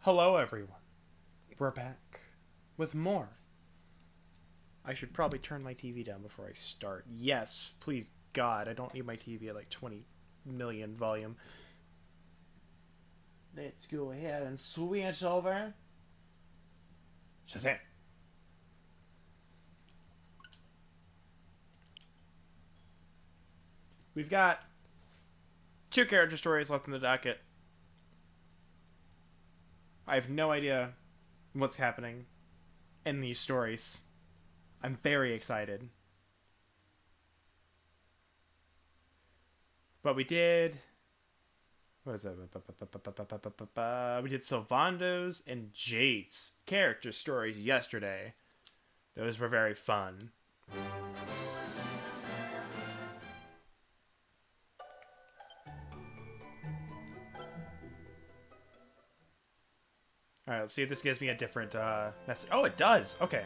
Hello, everyone. We're back with more. I should probably turn my TV down before I start. Yes, please, God, I don't need my TV at like 20 million volume. Let's go ahead and switch over. Shazam. We've got 2 character stories left in the docket. I have no idea what's happening in these stories. I'm very excited. But we did... What was that? We did Sylvando's and Jade's character stories yesterday. Those were very fun. Alright, let's see if this gives me a different message. Oh, it does! Okay.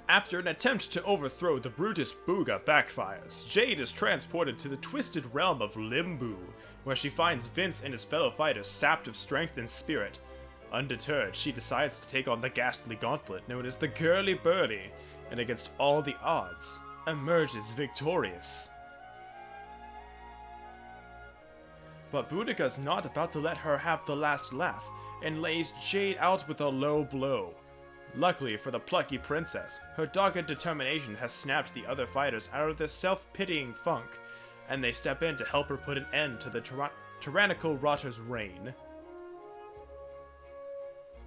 After an attempt to overthrow the Brutus Booga backfires, Jade is transported to the twisted realm of Limbu, where she finds Vince and his fellow fighters sapped of strength and spirit. Undeterred, she decides to take on the ghastly gauntlet known as the Girly Birdie, and against all the odds, emerges victorious. But Boudica's not about to let her have the last laugh, and lays Jade out with a low blow. Luckily for the plucky princess, her dogged determination has snapped the other fighters out of their self-pitying funk, and they step in to help her put an end to the tyrannical Rotter's reign.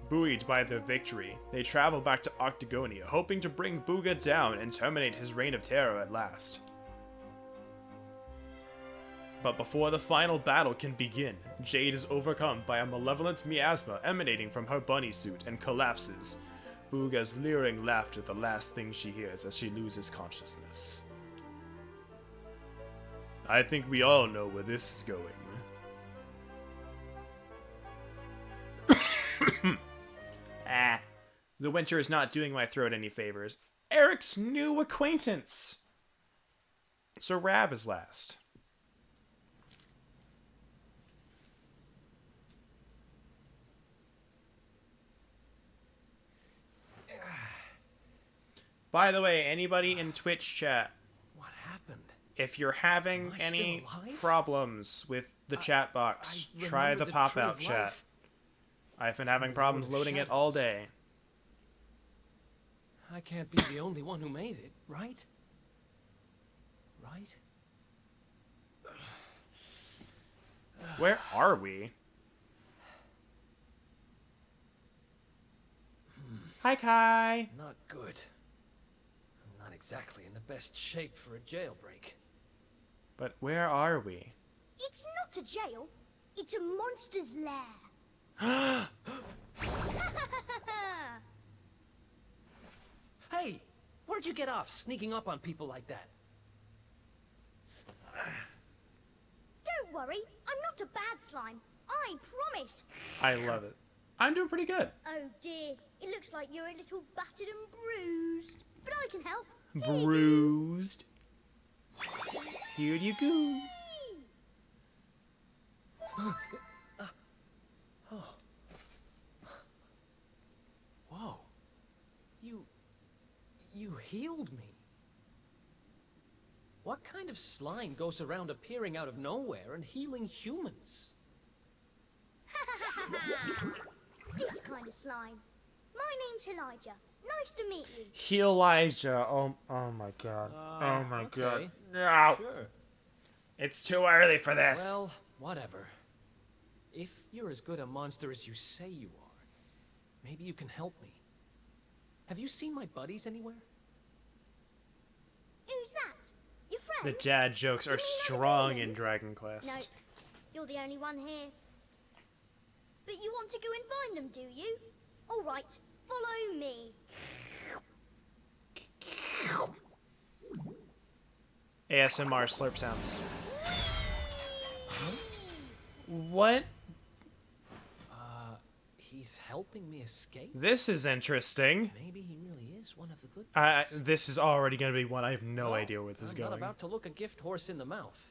Buoyed by their victory, they travel back to Octagonia, hoping to bring Booga down and terminate his reign of terror at last. But before the final battle can begin, Jade is overcome by a malevolent miasma emanating from her bunny suit and collapses. Booga's leering laughter the last thing she hears as she loses consciousness. I think we all know where this is going. The winter is not doing my throat any favors. Eric's new acquaintance! So Rab is last. By the way, anybody in Twitch chat, what happened? If you're having any problems with the chat box, try the pop-out chat. I've been having problems loading it all day. I can't be the only one who made it, right? Right? Where are we? Hi, Kai. Not good. I'm not exactly in the best shape for a jailbreak. But where are we? It's not a jail. It's a monster's lair. Hey, where'd you get off sneaking up on people like that? Don't worry, I'm not a bad slime. I promise. I love it. I'm doing pretty good. Oh dear, it looks like you're a little battered and bruised. But I can help. Bruised. Here you go. Oh. Whoa. You healed me. What kind of slime goes around appearing out of nowhere and healing humans? This kind of slime. My name's Elijah. Nice to meet you. Elijah. Oh my god. Oh my okay. god. No. Sure. It's too early for this. Well, whatever. If you're as good a monster as you say you are, maybe you can help me. Have you seen my buddies anywhere? Who's that? Your friends? The dad jokes are strong in Dragon Quest. No, you're the only one here. But you want to go and find them, do you? All right, follow me. ASMR slurp sounds. What? He's helping me escape? This is interesting. Maybe he really is one of the good guys. This is already going to be one. I have no idea where this is going. I'm not about to look a gift horse in the mouth.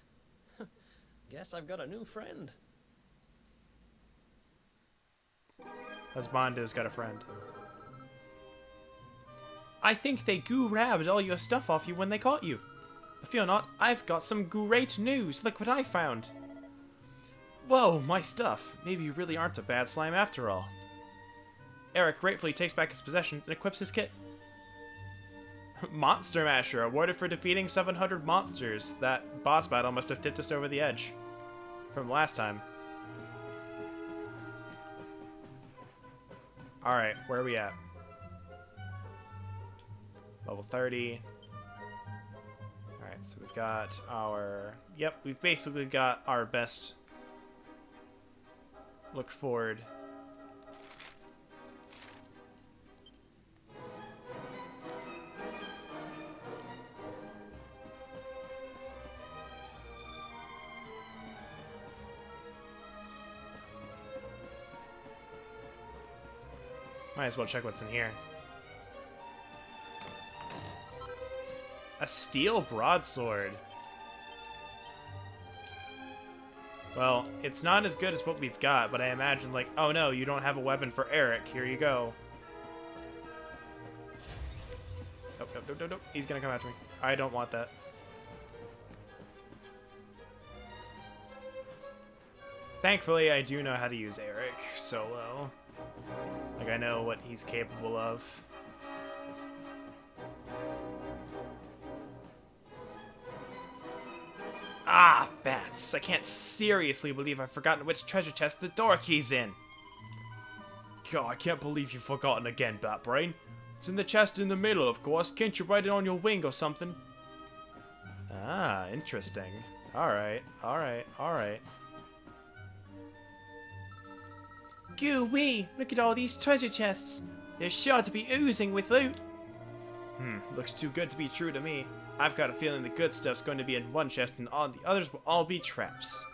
Guess I've got a new friend. Husbando's got a friend. I think they grabbed all your stuff off you when they caught you. But fear not, I've got some great news. Look what I found. Whoa, my stuff. Maybe you really aren't a bad slime after all. Eric gratefully takes back his possessions and equips his kit. Monster Masher, awarded for defeating 700 monsters. That boss battle must have tipped us over the edge. From last time. Alright, where are we at? Level 30. Alright, so we've got our... Yep, we've basically got our best look forward. Might as well check what's in here. A steel broadsword. Well, it's not as good as what we've got, but I imagine, like, oh no, you don't have a weapon for Eric. Here you go. Nope, nope, nope, nope, nope. He's gonna come after me. I don't want that. Thankfully, I do know how to use Eric solo. Like, I know what he's capable of. Ah, bats. I can't seriously believe I've forgotten which treasure chest the door key's in. God, I can't believe you've forgotten again, Batbrain. It's in the chest in the middle, of course. Can't you write it on your wing or something? Ah, interesting. Alright, alright, alright. Goo-wee! Look at all these treasure chests. They're sure to be oozing with loot. Looks too good to be true to me. I've got a feeling the good stuff's going to be in one chest and all the others will all be traps.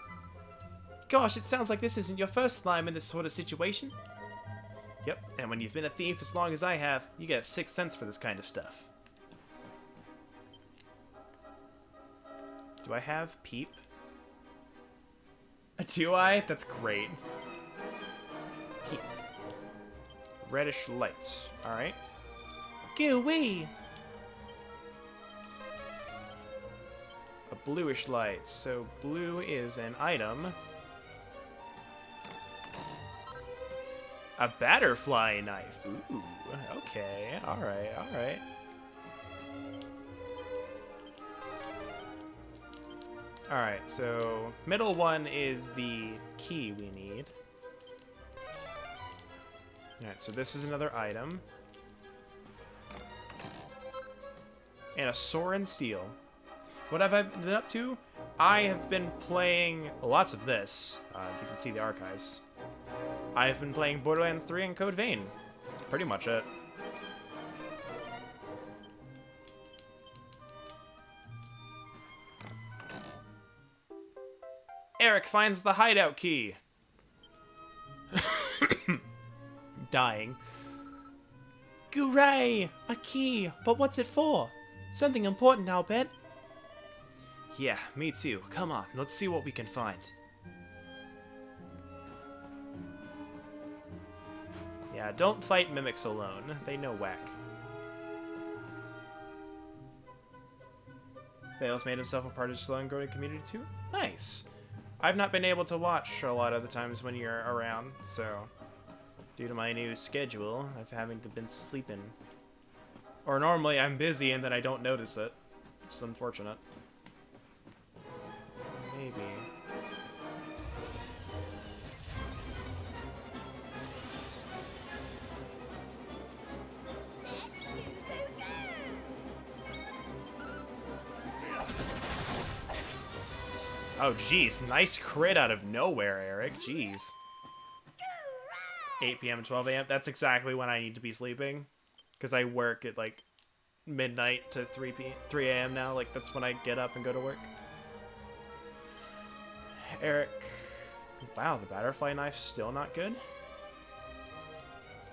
Gosh, it sounds like this isn't your first slime in this sort of situation. Yep, and when you've been a thief as long as I have, you get a sixth sense for this kind of stuff. Do I have Peep? Do I? That's great. Peep. Reddish lights. Alright. Goo-wee! A bluish light. So blue is an item. A batterfly knife. Ooh, okay. Alright, alright. Alright, so middle one is the key we need. Alright, so this is another item. And a Soren Steel. What have I been up to? I have been playing lots of this. You can see the archives. I've been playing Borderlands 3 and Code Vein. That's pretty much it. Eric finds the hideout key. Dying. Hooray! A key! But what's it for? Something important, I'll bet. Yeah, me too. Come on, let's see what we can find. Yeah, don't fight mimics alone. They know whack. Vale's made himself a part of the slow and growing community too? Nice! I've not been able to watch a lot of the times when you're around, so... Due to my new schedule, I've having been sleeping. Or normally I'm busy and then I don't notice it. It's unfortunate. So maybe... Let's go, go, Oh, jeez. Nice crit out of nowhere, Eric. Jeez. 8 p.m. 12 a.m. That's exactly when I need to be sleeping. Because I work at, like, midnight to 3 a.m. now. Like, that's when I get up and go to work. Eric. Wow, the butterfly knife's still not good?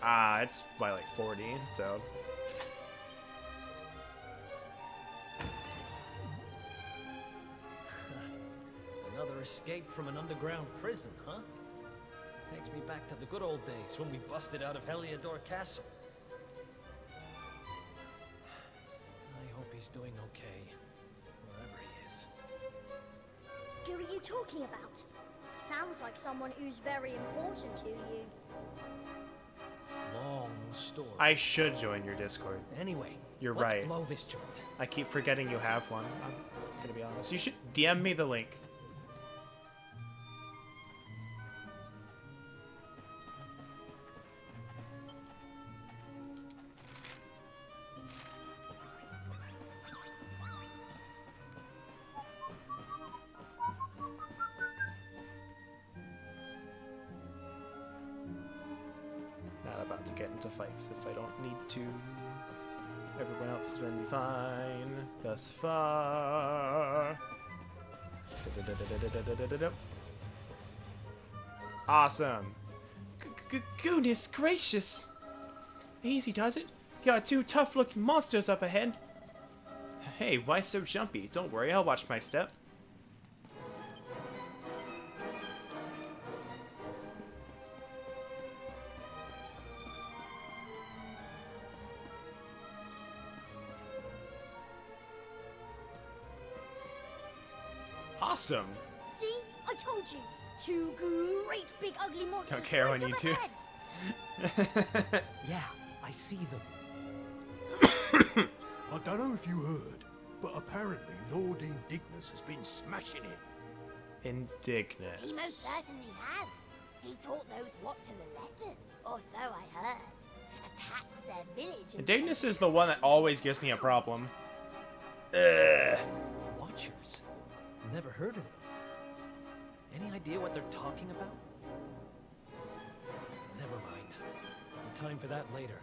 Ah, it's by, like, 40, so... Another escape from an underground prison, huh? Takes me back to the good old days when we busted out of Heliodor Castle. I hope he's doing okay, wherever he is. Who are you talking about? Sounds like someone who's very important to you. Long story. I should join your Discord. Anyway, You're let's right. blow this joint. I keep forgetting you have one. I'm gonna be honest. You should DM me the link. Not about to get into fights if I don't need to. Everyone else has been fine thus far. Awesome. Goodness gracious. Easy does it. There are two tough-looking monsters up ahead. Hey, why so jumpy? Don't worry, I'll watch my step. Awesome. See? I told you. Two great big ugly monsters. Don't care right when you up do. ahead. Yeah, I see them. I don't know if you heard, but apparently Lord Indignus has been smashing it. Indignus. He most certainly has. He taught those what to the lesson, or so I heard. Attacked their village. and Indignus sent is the one that assassins always gives me a problem. Ugh. Watchers? Never heard of them. Any idea what they're talking about? Never mind. Time for that later.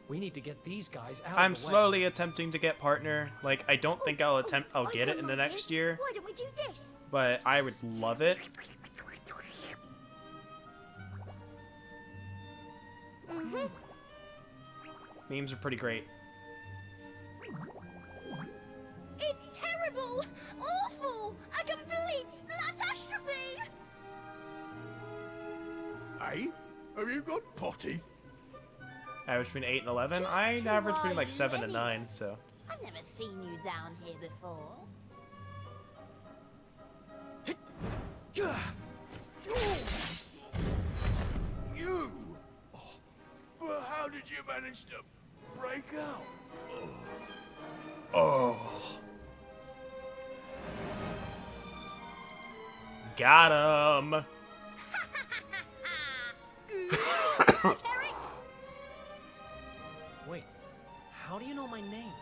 We need to get these guys out I'm of the way. slowly attempting to get partner. Like, I don't think I'll attempt. I'll I've get got it in an the idea. next year, Why don't we do this? but I would love it. Mm-hmm. Memes are pretty great. It's terrible! Awful! A complete splatastrophe! Hey? Have you got potty? Average between 8 and 11. Just I who average are between like you 7 and anyway? 9. So I've never seen you down here before. You? Oh, but how did you manage to break out? oh, got him. Eric? Wait, how do you know my name?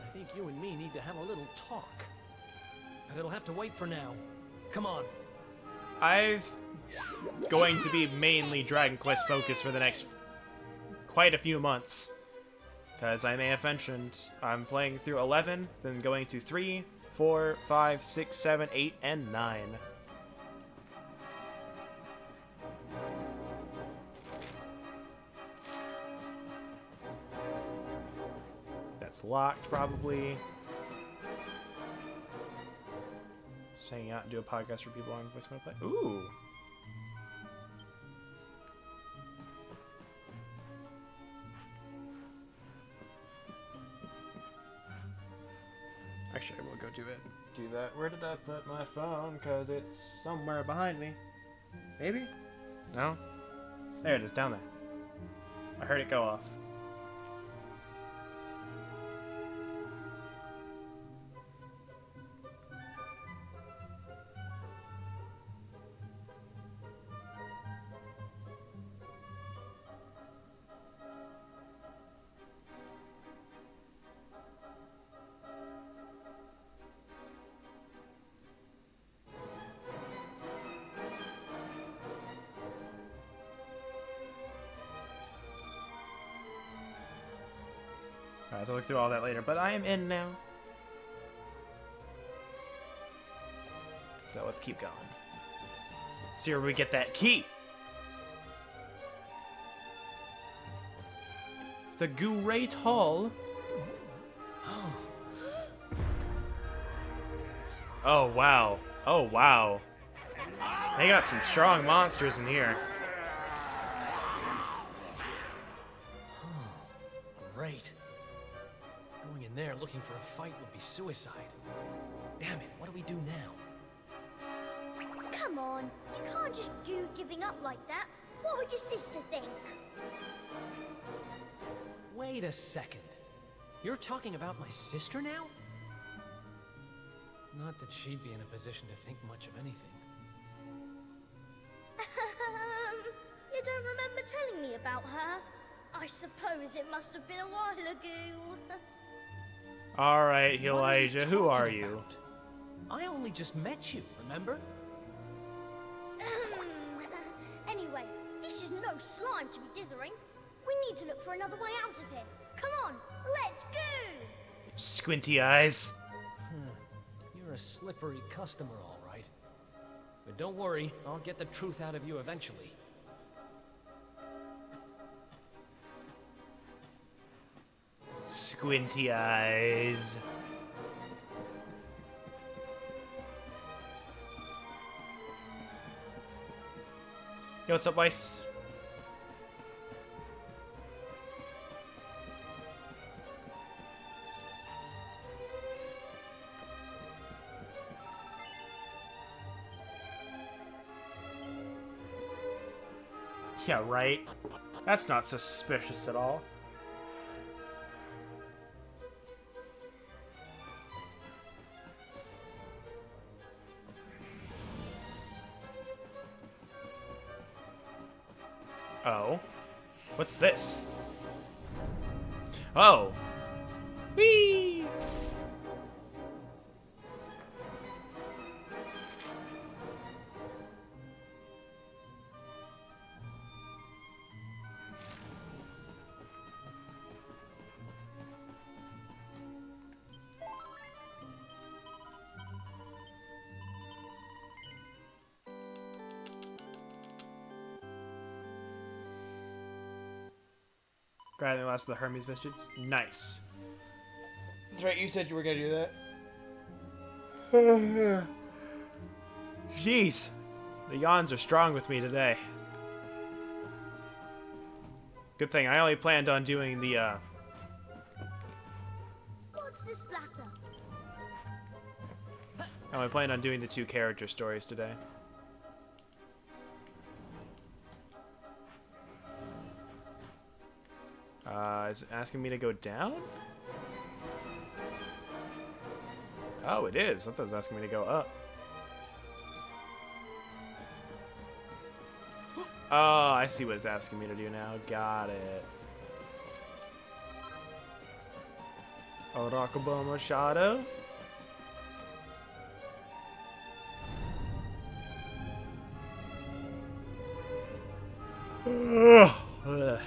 I think you and me need to have a little talk. But it'll have to wait for now. Come on. I've going to be mainly Dragon Quest focused for the next quite a few months. Because I may have mentioned, I'm playing through 11, then going to 3, 4, 5, 6, 7, 8, and 9. That's locked, probably. Just hang out and do a podcast for people on voice want to play. Ooh. Actually, I will go do that. Where did I put my phone? Because it's somewhere behind me. Maybe? No? There it is, down there. I heard it go off. Alright, I'll look through all that later, but I am in now. So let's keep going. See where we get that key. The Great Hall. Oh wow. Oh wow. They got some strong monsters in here. Great. Going in there looking for a fight would be suicide. Damn it, what do we do now? Come on, you can't just do giving up like that. What would your sister think? Wait a second. You're talking about my sister now? Not that she'd be in a position to think much of anything. You don't remember telling me about her? I suppose it must have been a while ago. Alright, What are Elijah, who are talking you? about? I only just met you, remember? Anyway, this is no slime to be dithering. We need to look for another way out of here. Come on, let's go! Squinty eyes. You're a slippery customer, all right. But don't worry, I'll get the truth out of you eventually. Squinty eyes. Yo, what's up, Weiss? Yeah, right. That's not suspicious at all. Oh. What's this? Oh. Whee! Grabbing the last of the Hermes Vestiges. Nice. That's right, you said you were gonna do that. Jeez. The yawns are strong with me today. Good thing I only planned on doing the, What's the splatter? I only planned on doing the 2 character stories today. Is it asking me to go down? Oh, it is. I thought it was asking me to go up. Oh, I see what it's asking me to do now. Got it. Orakaba Machado. Ugh.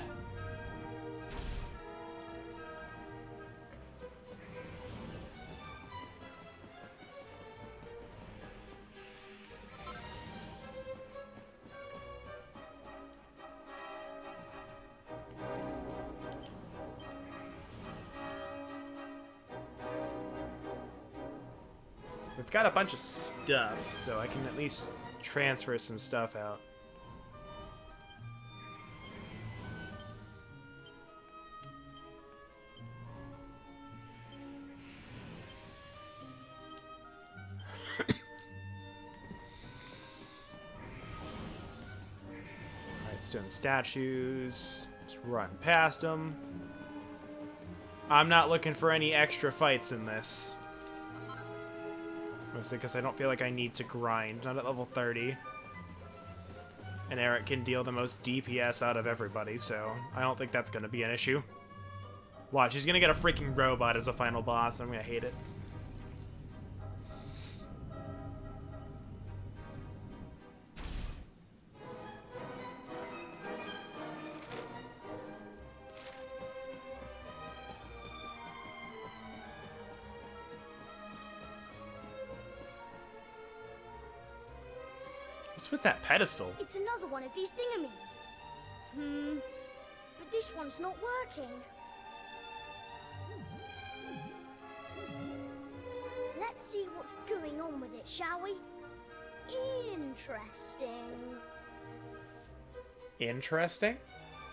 We've got a bunch of stuff, so I can at least transfer some stuff out. Alright, stone statues. Just run past them. I'm not looking for any extra fights in this. Mostly because I don't feel like I need to grind. Not at level 30. And Eric can deal the most DPS out of everybody, so I don't think that's going to be an issue. Watch, he's going to get a freaking robot as a final boss. I'm going to hate it. What's with that pedestal? It's another one of these thingamies. But this one's not working. Let's see what's going on with it, shall we? Interesting. Interesting?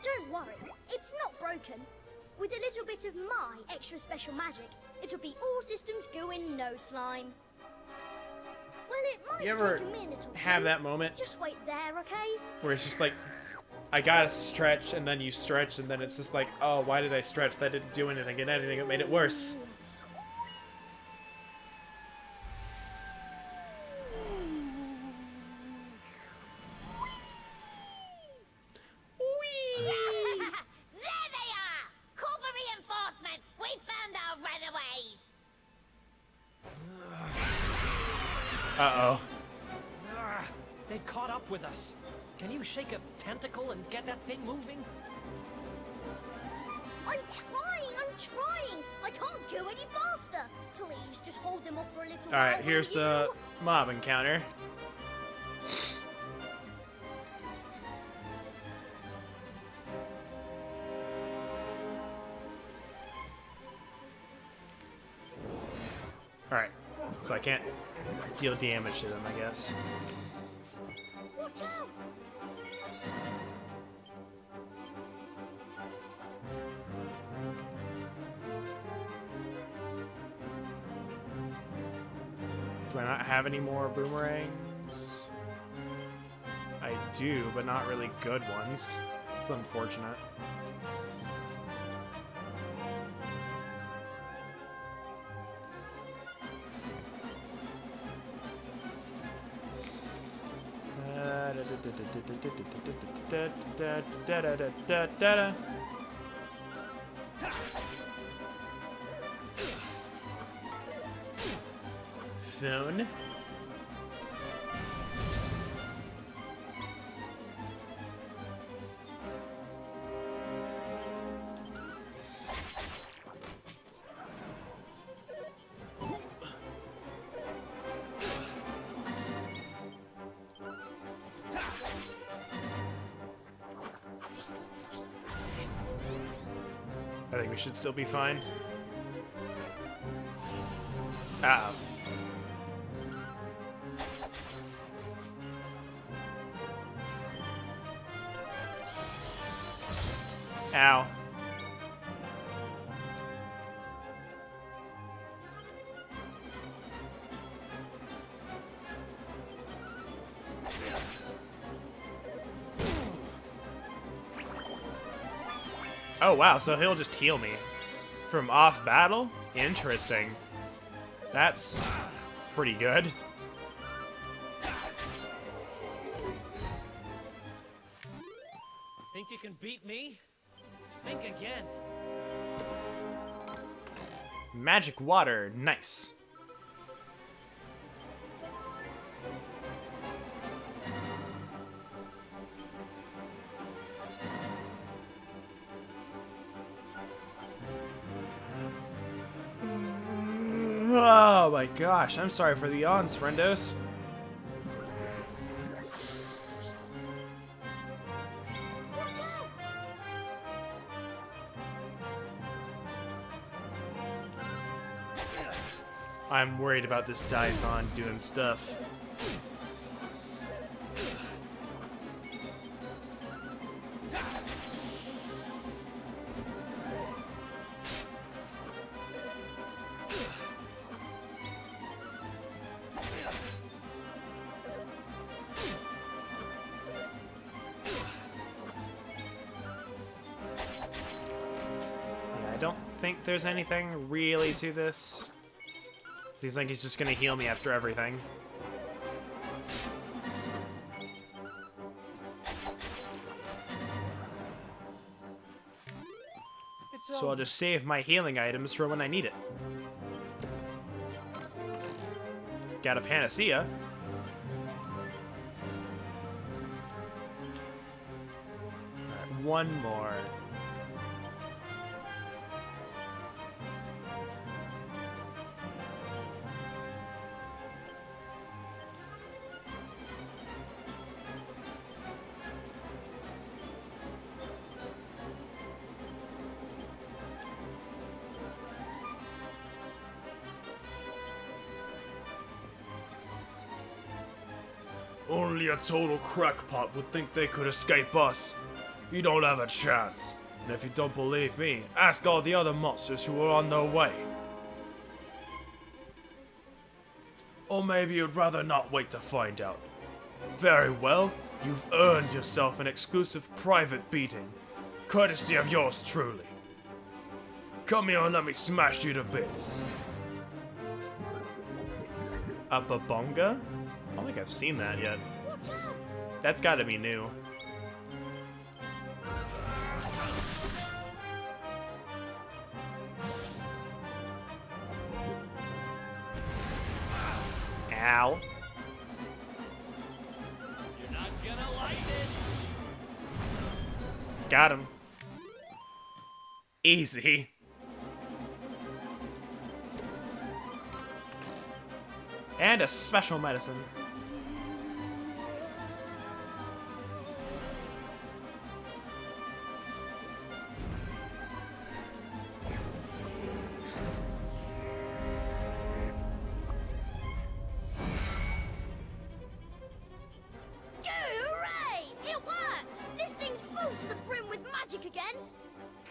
Don't worry, it's not broken. With a little bit of my extra special magic, it'll be all systems go in no slime. Well, it might You ever take a minute or two. have that moment Just wait there, okay? where it's just like, I gotta stretch, and then you stretch, and then it's just like, oh, why did I stretch? That didn't do anything, and anything, it made it worse. There they are! Call for reinforcements! We found our runaways! Uh-oh. Ah, they've caught up with us. Can you shake a tentacle and get that thing moving? I'm trying! I can't go any faster! Please, just hold them off for a little while. Alright, here's will the you? mob encounter. Alright, so I can't deal damage to them, I guess. Watch out! Do I not have any more boomerangs? I do, but not really good ones. It's unfortunate. Phone. I think we should still be fine. Uh-oh. Ow. Oh wow, so he'll just heal me from off battle? Interesting. That's pretty good. Think you can beat me? Think again. Magic water, nice. Oh my gosh, I'm sorry for the yawns, friendos. Watch out! I'm worried about this Daithon doing stuff. Yeah, I don't think there's anything really to this. Seems like he's just gonna heal me after everything. So I'll just save my healing items for when I need it. Got a panacea. Alright, one more. Only a total crackpot would think they could escape us. You don't have a chance. And if you don't believe me, ask all the other monsters who are on their way. Or maybe you'd rather not wait to find out. Very well, you've earned yourself an exclusive private beating, courtesy of yours truly. Come here and let me smash you to bits. A babonga? I don't think I've seen that yet. Watch out! That's gotta be new. Ow. You're not gonna like it. Got him. Easy. And a special medicine. Hooray! It worked! This thing's full to the brim with magic again.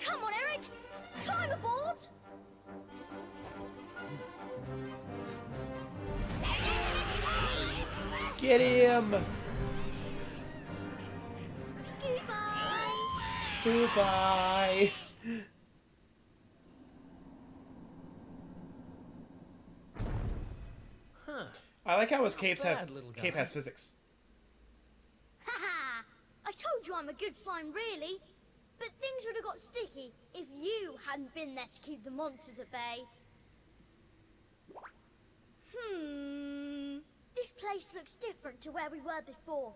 Come on, Eric. Climb aboard. Get him! Goodbye. Goodbye. Huh. I like how his capes bad, have little cape guy. has physics. Haha! I told you I'm a good slime, really. But things would have got sticky if you hadn't been there to keep the monsters at bay. This place looks different to where we were before.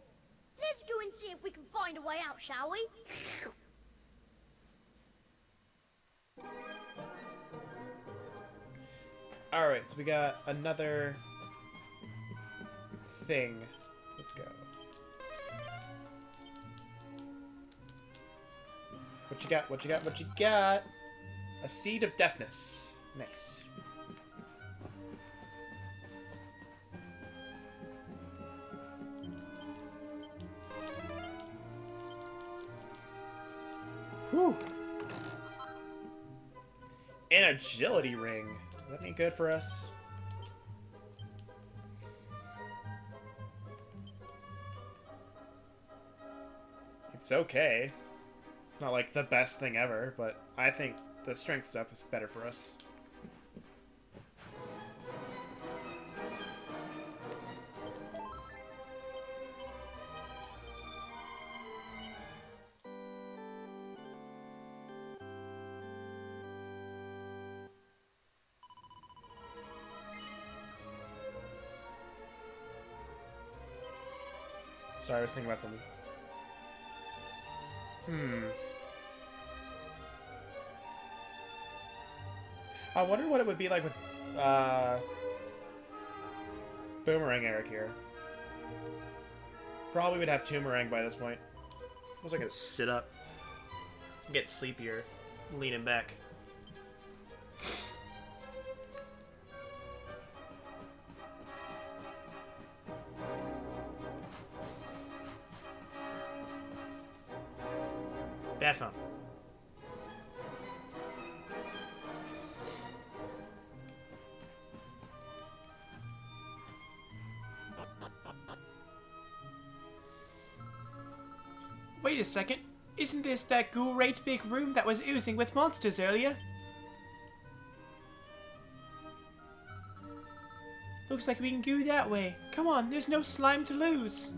Let's go and see if we can find a way out, shall we? Alright, so we got another thing. Let's go. What you got? What you got? What you got? A seed of deafness. Nice. Whew. An agility ring. Is that any good for us? It's okay. It's not like the best thing ever, but I think the strength stuff is better for us. Sorry, I was thinking about something. I wonder what it would be like with, Boomerang Eric here. Probably would have Toomerang by this point. I was gonna sit up. Get sleepier. Leaning back. Bad phone. Wait a second. Isn't this that great big room that was oozing with monsters earlier? Looks like we can go that way. Come on, there's no slime to lose.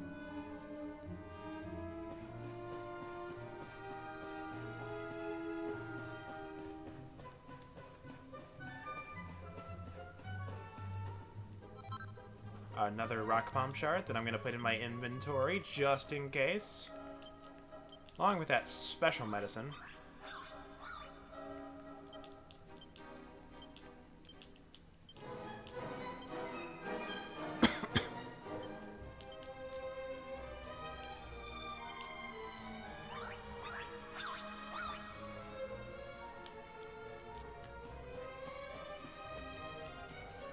Another rock bomb shard that I'm going to put in my inventory just in case. Along with that special medicine.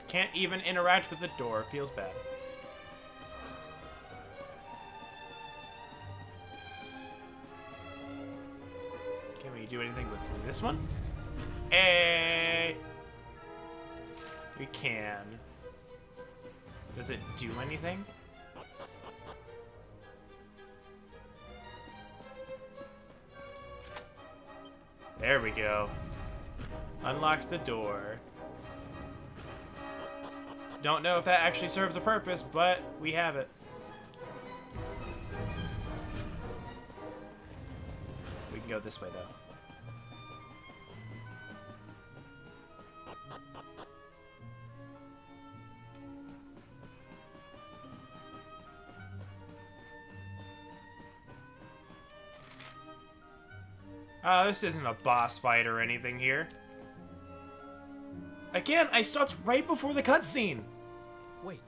Can't even interact with the door. Feels bad. do anything with this one? Hey! We can. Does it do anything? There we go. Unlock the door. Don't know if that actually serves a purpose, but we have it. We can go this way, though. This isn't a boss fight or anything here. Again, I stopped right before the cutscene. Wait,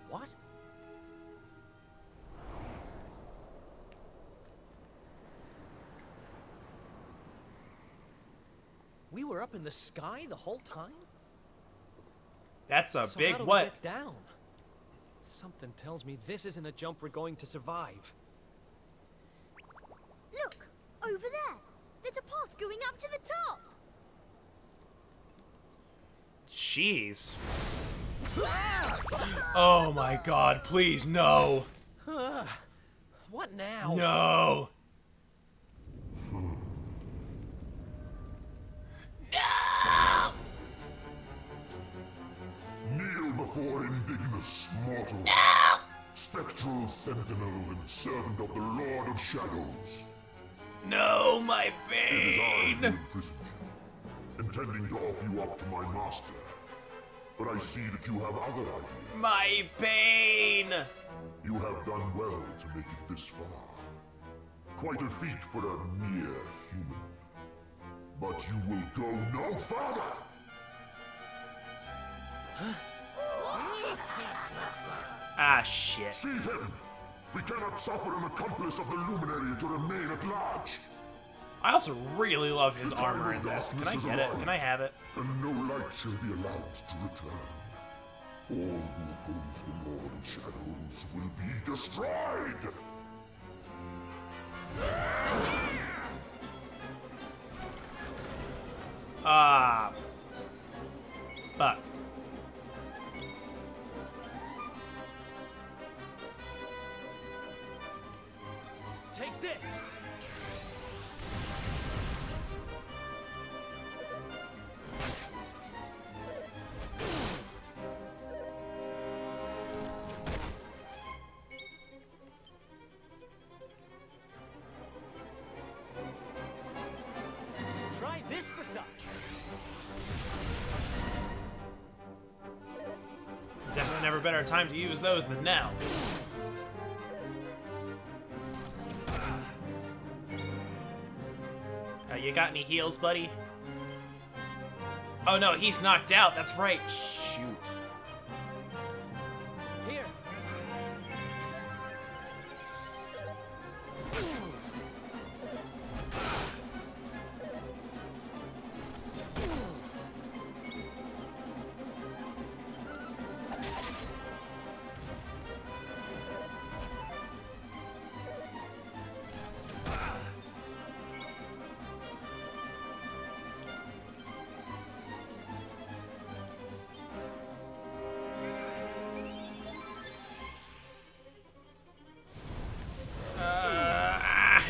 what? We were up in the sky the whole time? That's a So big how do we what? get down? Something tells me this isn't a jump we're going to survive. Look, over there. There's a path going up to the top. Jeez. Oh my god, please, no. What now? No. Kneel before indignous mortal. Spectral sentinel and servant of the Lord of Shadows. No, my It is I who pain. imprisoned you, intending to offer you up to my master. But I see that you have other ideas. My pain. You have done well to make it this far. Quite a feat for a mere human. But you will go no further! Ah, shit. Seize him! We cannot suffer an accomplice of the Luminary to remain at large! I also really love his armor in this. Can I get it? Can I have it? And no light shall be allowed to return. All who oppose the Lord of Shadows will be destroyed! Ah. Fuck. Take this! Try this for size. Definitely never better time to use those than now. You got any heals, buddy? Oh no, he's knocked out. That's right. Shoot. Here.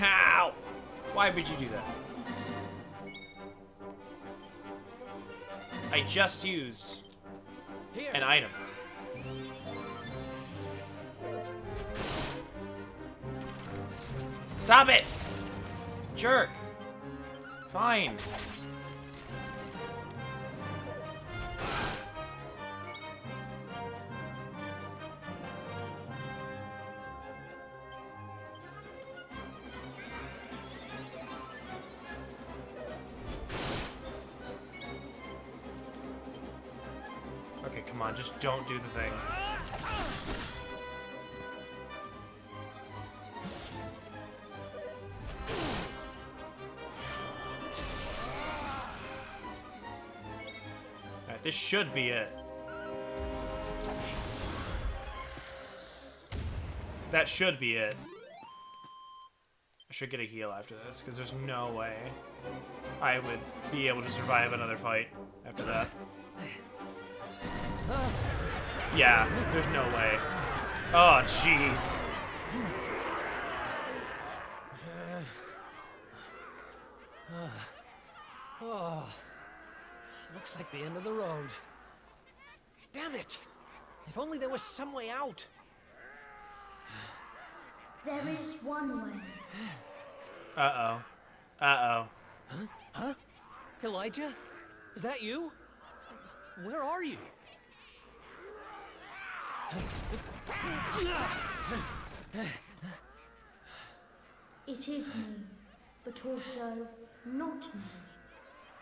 Ow! Why would you do that? I just used Here. an item. Stop it! Jerk! Fine. Okay, come on, just don't do the thing. Alright, this should be it. That should be it. I should get a heal after this, because there's no way I would be able to survive another fight after that. Yeah, there's no way. Oh, jeez. Oh, looks like the end of the road. Damn it! If only there was some way out. There is one way. Uh-oh. Uh-oh. Huh? Elijah? Is that you? Where are you? It is me, but also not me.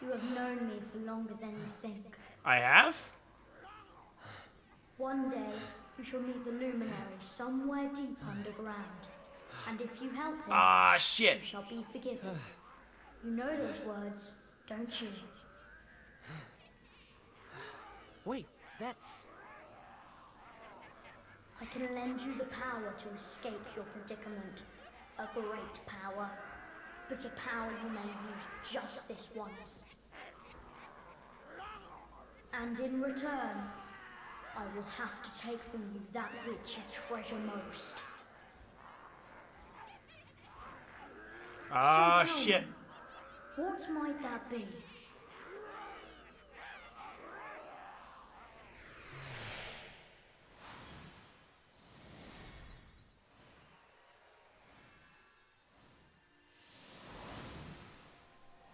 You have known me for longer than you think. I have? One day, you shall meet the luminary somewhere deep underground. And if you help him, Ah, you shit. shall be forgiven. You know those words, don't you? Wait, that's... I can lend you the power to escape your predicament. A great power. But a power you may use just this once. And in return, I will have to take from you that which you treasure most. Ah, So tell shit. me, what might that be?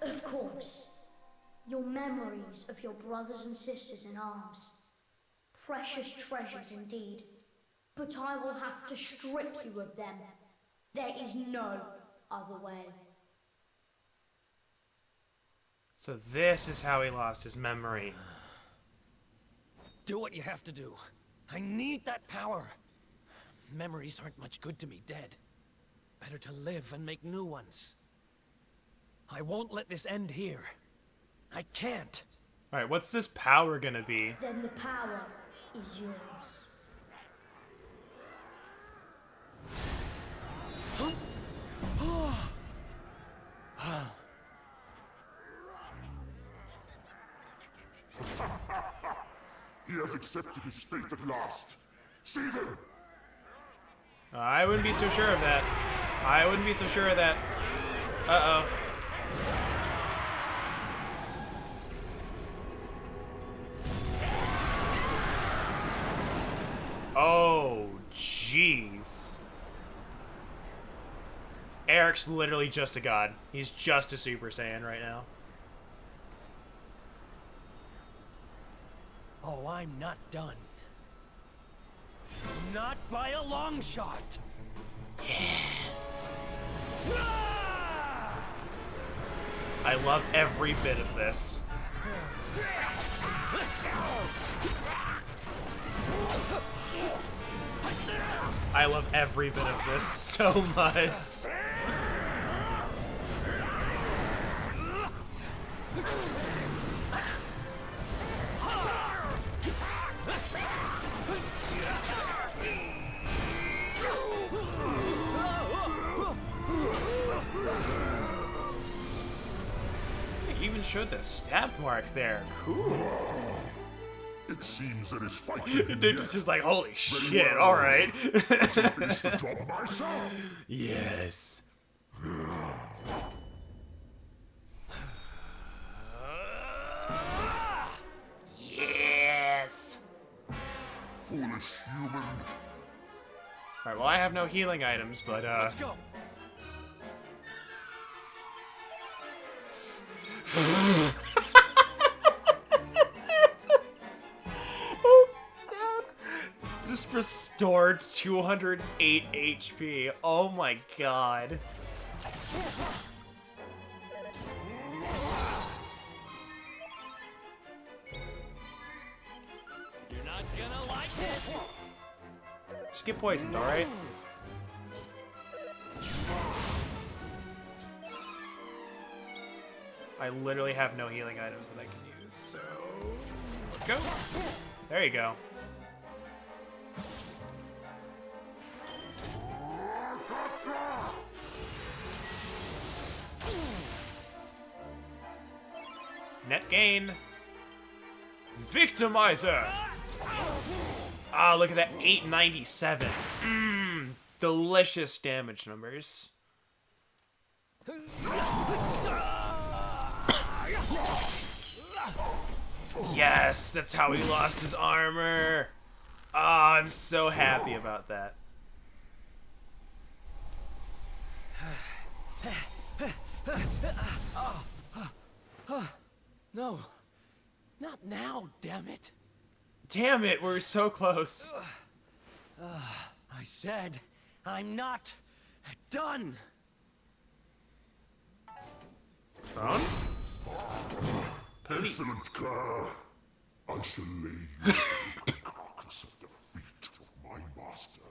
Of course, your memories of your brothers and sisters in arms. Precious treasures indeed. But I will have to strip you of them. There is no other way. So this is how he lost his memory. Do what you have to do. I need that power. Memories aren't much good to me dead. Better to live and make new ones. I won't let this end here. I can't. Alright, what's this power gonna be? Then the power is yours. He has accepted his fate at last. Seize him! I wouldn't be so sure of that. I wouldn't be so sure of that. Uh-oh. Oh, jeez. Eric's literally just a god. He's just a Super Saiyan right now. Oh, I'm not done. Not by a long shot. Yes. I love every bit of this. I love every bit of this so much. It even showed the stab mark there. Cool. It seems that his fight can Dude, be it's just like, holy Very shit, well. alright. finish the job myself. Yes. Yes. Foolish human. Alright, well I have no healing items, but Let's go. oh my god. Just restored 208 HP. Oh my god. You're not gonna like it. Just get poisoned, alright? I literally have no healing items that I can use, so let's go. There you go. Net gain. Victimizer! Ah, look at that 897. Delicious damage numbers. Yes, that's how he lost his armor. Ah, I'm so happy about that. No. Not now, damn it. Damn it, we're so close. I said, I'm not done. Phone? Please. Excellent, Kerr. I shall lay you the carcass at the feet of my master.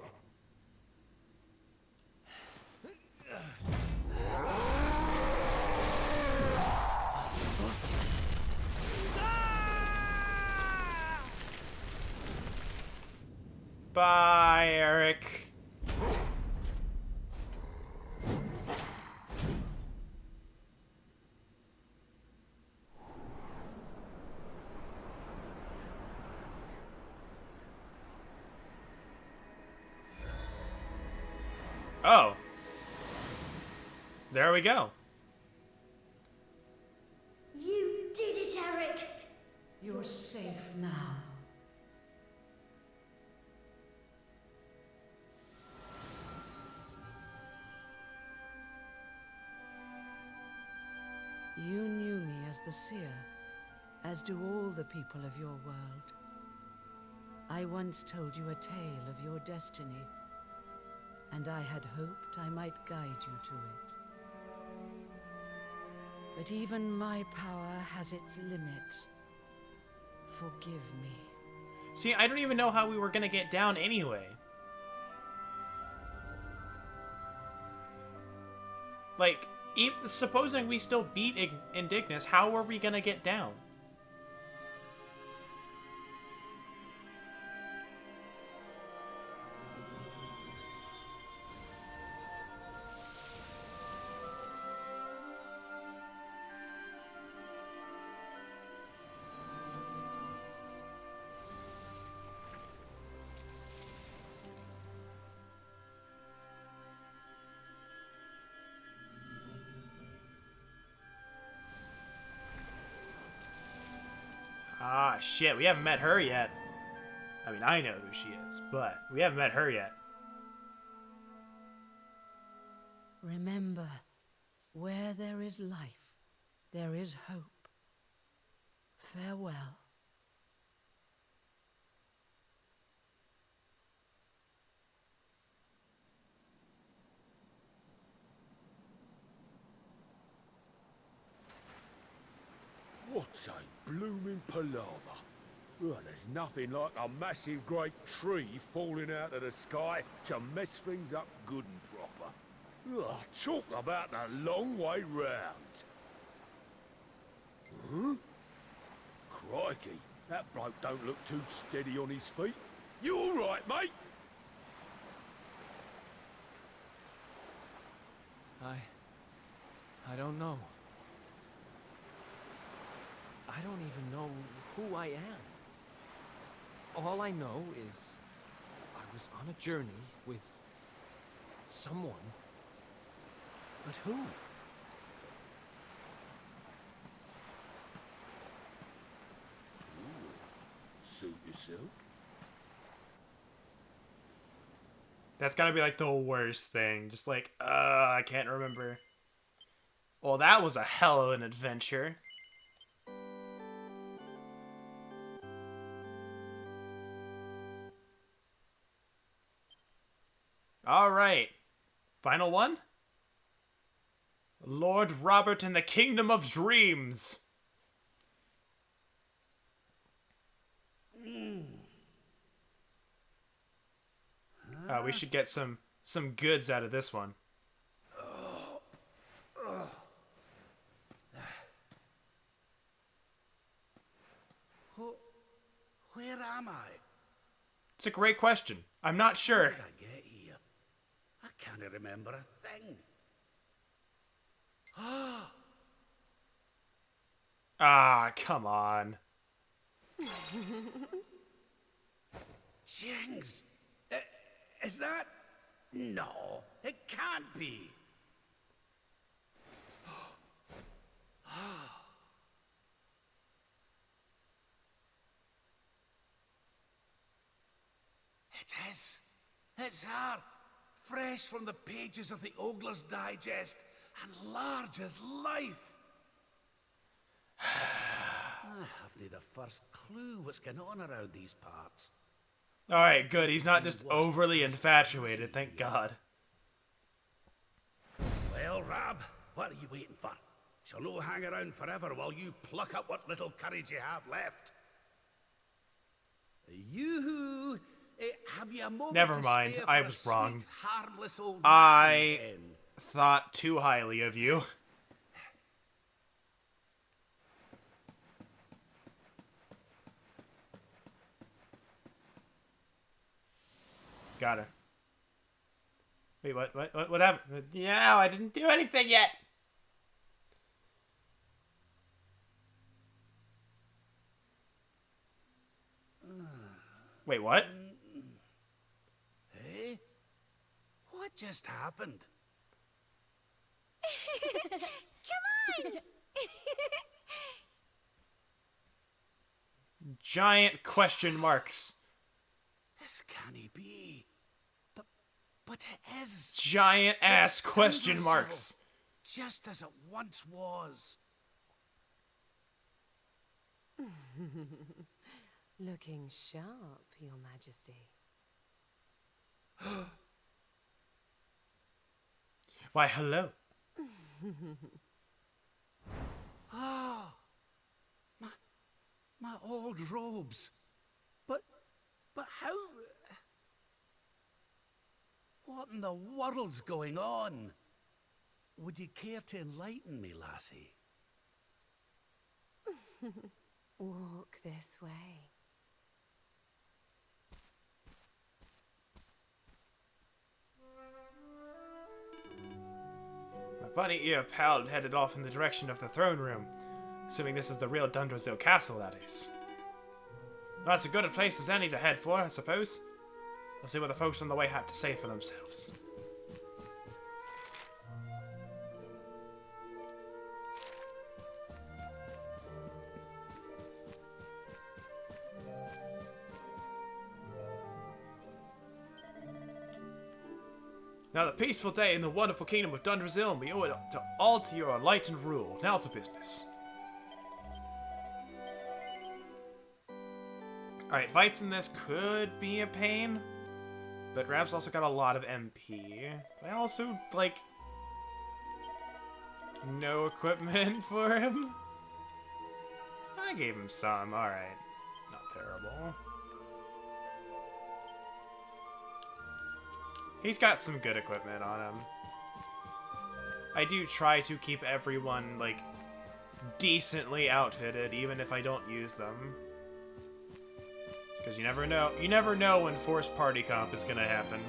Bye, Eric. Oh. There we go. You did it, Eric! You're safe now. You knew me as the seer, as do all the people of your world. I once told you a tale of your destiny, and I had hoped I might guide you to it. But even my power has its limits. Forgive me. See, I don't even know how we were gonna get down anyway. Like, supposing we still beat Indignus, how are we gonna get down? Ah, shit, we haven't met her yet. I mean, I know who she is, but we haven't met her yet. Remember, where there is life, there is hope. Farewell. What's a blooming palaver? Well, there's nothing like a massive great tree falling out of the sky to mess things up good and proper. Ugh, talk about a long way round. Huh? Crikey, that bloke don't look too steady on his feet. You all right, mate? I don't know. I don't even know who I am. All I know is I was on a journey with someone. But who? Suit yourself. That's gotta be like the worst thing. Just like, I can't remember. Well, that was a hell of an adventure. Alright. Final one? Lord Robert and the Kingdom of Dreams. We should get some goods out of this one. Where am I? It's a great question. I'm not sure. How did I get here? I can't remember a thing. Ah! Ah, come on. Jings! Is that... No, it can't be. It is. It's her. Fresh from the pages of the Ogler's Digest and large as life. I haven't the first clue what's going on around these parts. Alright, good. He's not just overly infatuated, thank God. Well, Rab, what are you waiting for? Shall no hang around forever while you pluck up what little courage you have left. You have you a moment Never to mind, spare I for a was wrong. sweet, harmless old I man, then? thought too highly of you. Got her. Wait, what happened? Yeah, I didn't do anything yet. Wait, what? Eh? What just happened? Come on! Giant question marks. This can't be. But it is. Giant ass It's question Dundrasil, marks. Just as it once was. Looking sharp, Your Majesty. Why, hello. Ah, my old robes. But how? What in the world's going on? Would you care to enlighten me, lassie? Walk this way. My bunny ear pal headed off in the direction of the throne room. Assuming this is the real Dundrasil castle, that is. Well, that's as good a place as any to head for, I suppose. We'll see what the folks on the way have to say for themselves. Now the peaceful day in the wonderful kingdom of Dundrasil, and we owe it all to your enlightened rule. Now to business. Alright, fights in this could be a pain, but Rab's also got a lot of MP. I also, like, no equipment for him. I gave him some, alright. It's not terrible. He's got some good equipment on him. I do try to keep everyone, like, decently outfitted, even if I don't use them. Because you never know. You never know when forced party comp is gonna happen.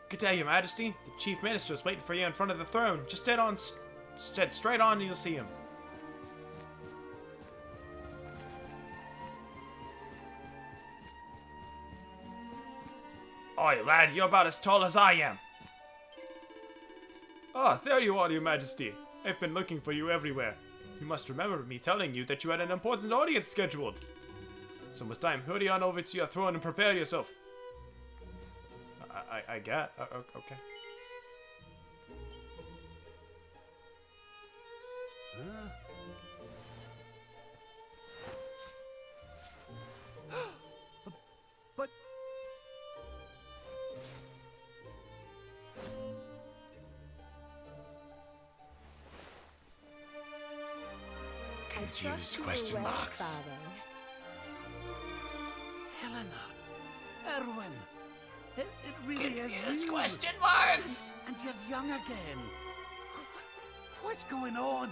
Good day, Your Majesty. The Chief Minister is waiting for you in front of the throne. Just head straight on and you'll see him. Oi, lad, you're about as tall as I am. Ah, there you are, Your Majesty. I've been looking for you everywhere. You must remember me telling you that you had an important audience scheduled. So must time. Hurry on over to your throne and prepare yourself. I get. Okay. Huh? but... Confused question marks. Helena, Erwin, it really is you. Question marks! And you're young again. What's going on?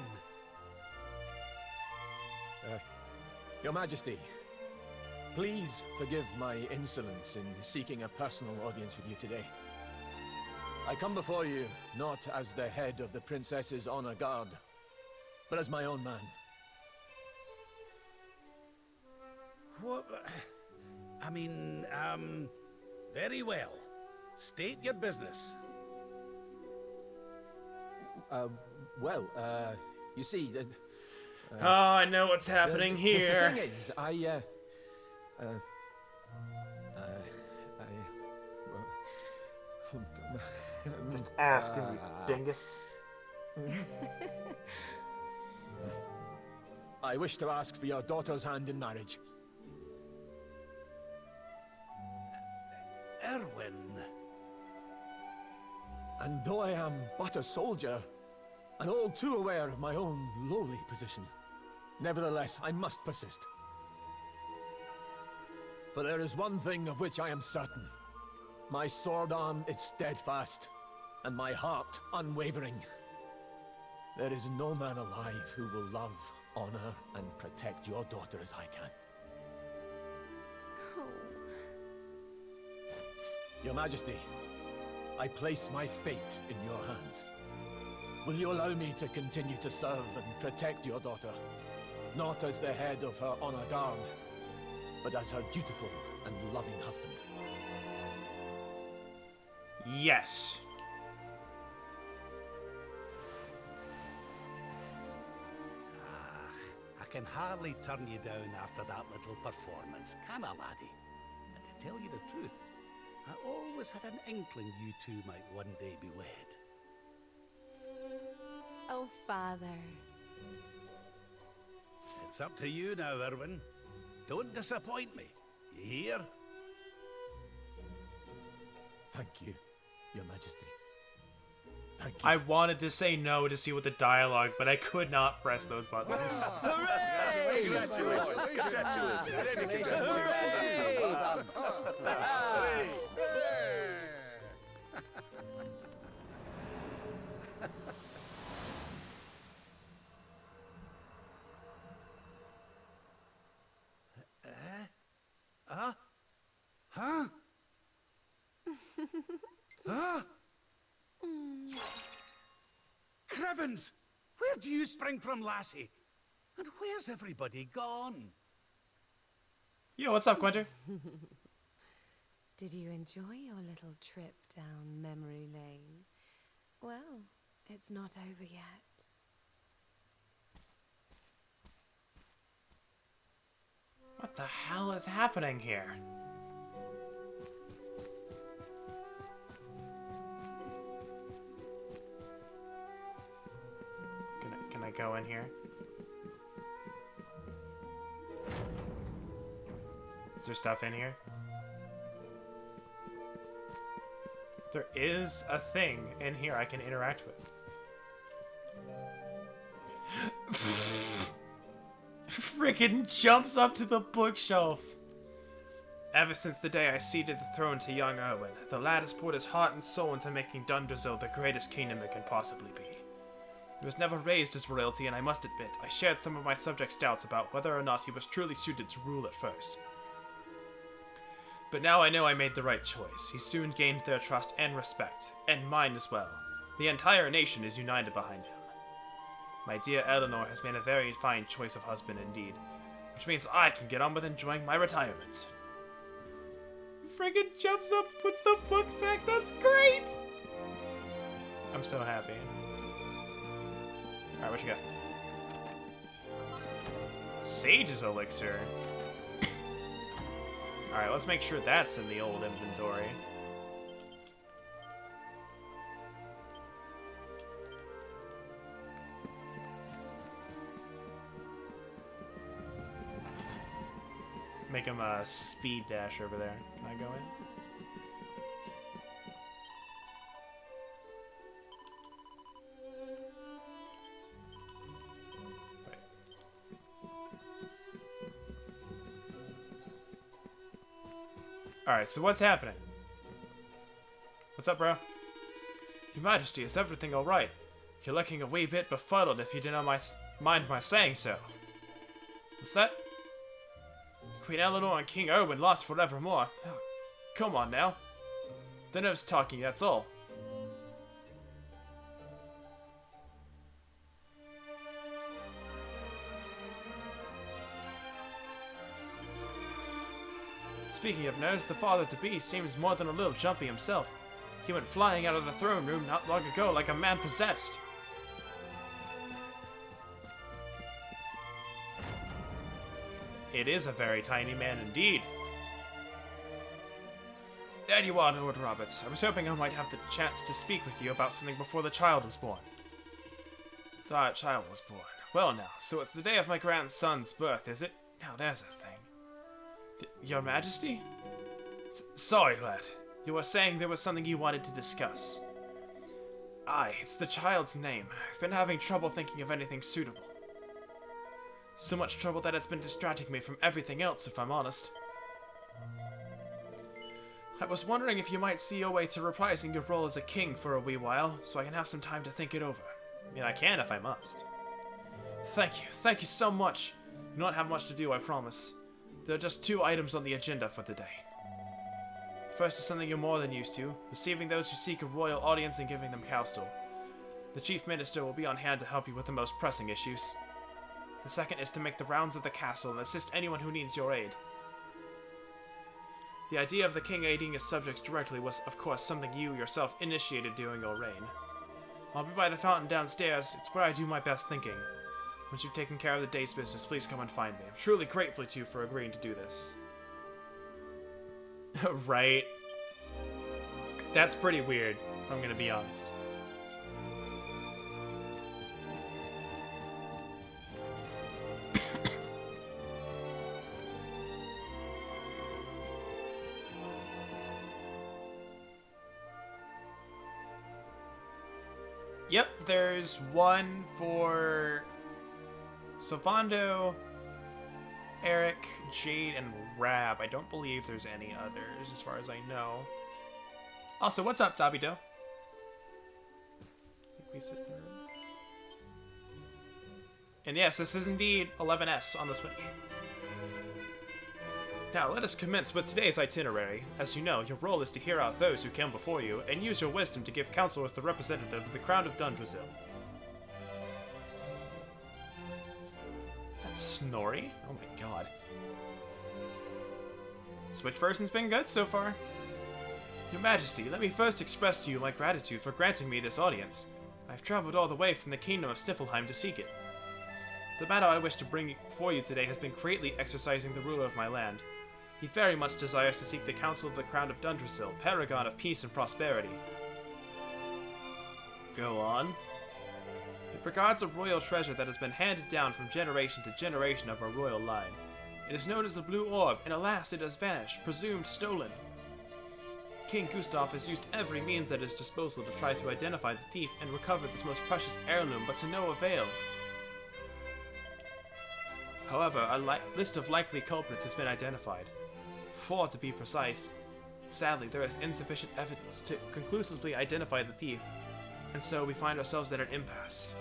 Your Majesty, Please forgive my insolence in seeking a personal audience with you today. I come before you not as the head of the Princess's Honor Guard, but as my own man. What? I mean, very well. State your business. You see, Oh, I know what's happening here. The thing is, Just asking you, dingus. I wish to ask for your daughter's hand in marriage. Erwin. And though I am but a soldier, and all too aware of my own lowly position, nevertheless, I must persist. For there is one thing of which I am certain. My sword arm is steadfast, and my heart unwavering. There is no man alive who will love, honor, and protect your daughter as I can. Your Majesty, I place my fate in your hands. Will you allow me to continue to serve and protect your daughter? Not as the head of her honor guard, but as her dutiful and loving husband. Yes. I can hardly turn you down after that little performance, can I, laddie? And to tell you the truth, I always had an inkling you two might one day be wed. Oh, Father. It's up to you now, Erwin. Don't disappoint me. You hear? Thank you, Your Majesty. Thank you. I wanted to say no to see what the dialogue, but I could not press those buttons. Huh? Huh? Crevens! Where do you spring from, lassie? And where's everybody gone? Yo, what's up, Quinter? Did you enjoy your little trip down memory lane? Well, it's not over yet. What the hell is happening here? Can I go in here? Is there stuff in here? There is a thing in here I can interact with. Frickin' jumps up to the bookshelf. Ever since the day I ceded the throne to young Erwin, the lad has poured his heart and soul into making Dunderzill the greatest kingdom it can possibly be. He was never raised as royalty, and I must admit, I shared some of my subjects' doubts about whether or not he was truly suited to rule at first. But now I know I made the right choice. He soon gained their trust and respect, and mine as well. The entire nation is united behind him. My dear Eleanor has made a very fine choice of husband indeed, which means I can get on with enjoying my retirement. Friggin' jumps up, puts the book back, that's great! I'm so happy. Alright, what you got? Sage's elixir. Alright, let's make sure that's in the old inventory. Make him a speed dash over there. Can I go in? Wait. Alright, so what's happening? What's up, bro? Your Majesty, is everything alright? You're looking a wee bit befuddled if you did not mind my saying so. What's that? Queen Eleanor and King Owen lost forevermore. Oh, come on now. The nerves talking, that's all. Speaking of nerves, the father-to-be seems more than a little jumpy himself. He went flying out of the throne room not long ago like a man possessed. It is a very tiny man indeed. There you are, Lord Roberts. I was hoping I might have the chance to speak with you about something before the child was born. The child was born. Well now, so it's the day of my grandson's birth, is it? Now there's a thing. Your Majesty? Sorry, lad. You were saying there was something you wanted to discuss. Aye, it's the child's name. I've been having trouble thinking of anything suitable. So much trouble that it's been distracting me from everything else, if I'm honest. I was wondering if you might see your way to reprising your role as a king for a wee while, so I can have some time to think it over. I mean, I can if I must. Thank you so much. You don't have much to do, I promise. There are just 2 items on the agenda for the day. The first is something you're more than used to, receiving those who seek a royal audience and giving them cousel. The Chief Minister will be on hand to help you with the most pressing issues. The second is to make the rounds of the castle and assist anyone who needs your aid. The idea of the king aiding his subjects directly was, of course, something you yourself initiated during your reign. I'll be by the fountain downstairs. It's where I do my best thinking. Once you've taken care of the day's business, please come and find me. I'm truly grateful to you for agreeing to do this. Right. That's pretty weird, I'm gonna be honest. Yep, there's one for Sylvando, Eric, Jade, and Rab. I don't believe there's any others, as far as I know. Also, what's up, Dabido? And yes, this is indeed 11S on the Switch. Now, let us commence with today's itinerary. As you know, your role is to hear out those who come before you, and use your wisdom to give counsel as the representative of the Crown of Dundrasil. That's Snorri? Oh my god. Switch version's been good so far. Your Majesty, let me first express to you my gratitude for granting me this audience. I've traveled all the way from the kingdom of Sniffleheim to seek it. The matter I wish to bring before you today has been greatly exercising the ruler of my land. He very much desires to seek the counsel of the Crown of Dundrasil, paragon of peace and prosperity. Go on. It regards a royal treasure that has been handed down from generation to generation of our royal line. It is known as the Blue Orb, and alas, it has vanished, presumed stolen. King Gustav has used every means at his disposal to try to identify the thief and recover this most precious heirloom, but to no avail. However, a list of likely culprits has been identified. 4 to be precise. Sadly, there is insufficient evidence to conclusively identify the thief, and so we find ourselves at an impasse.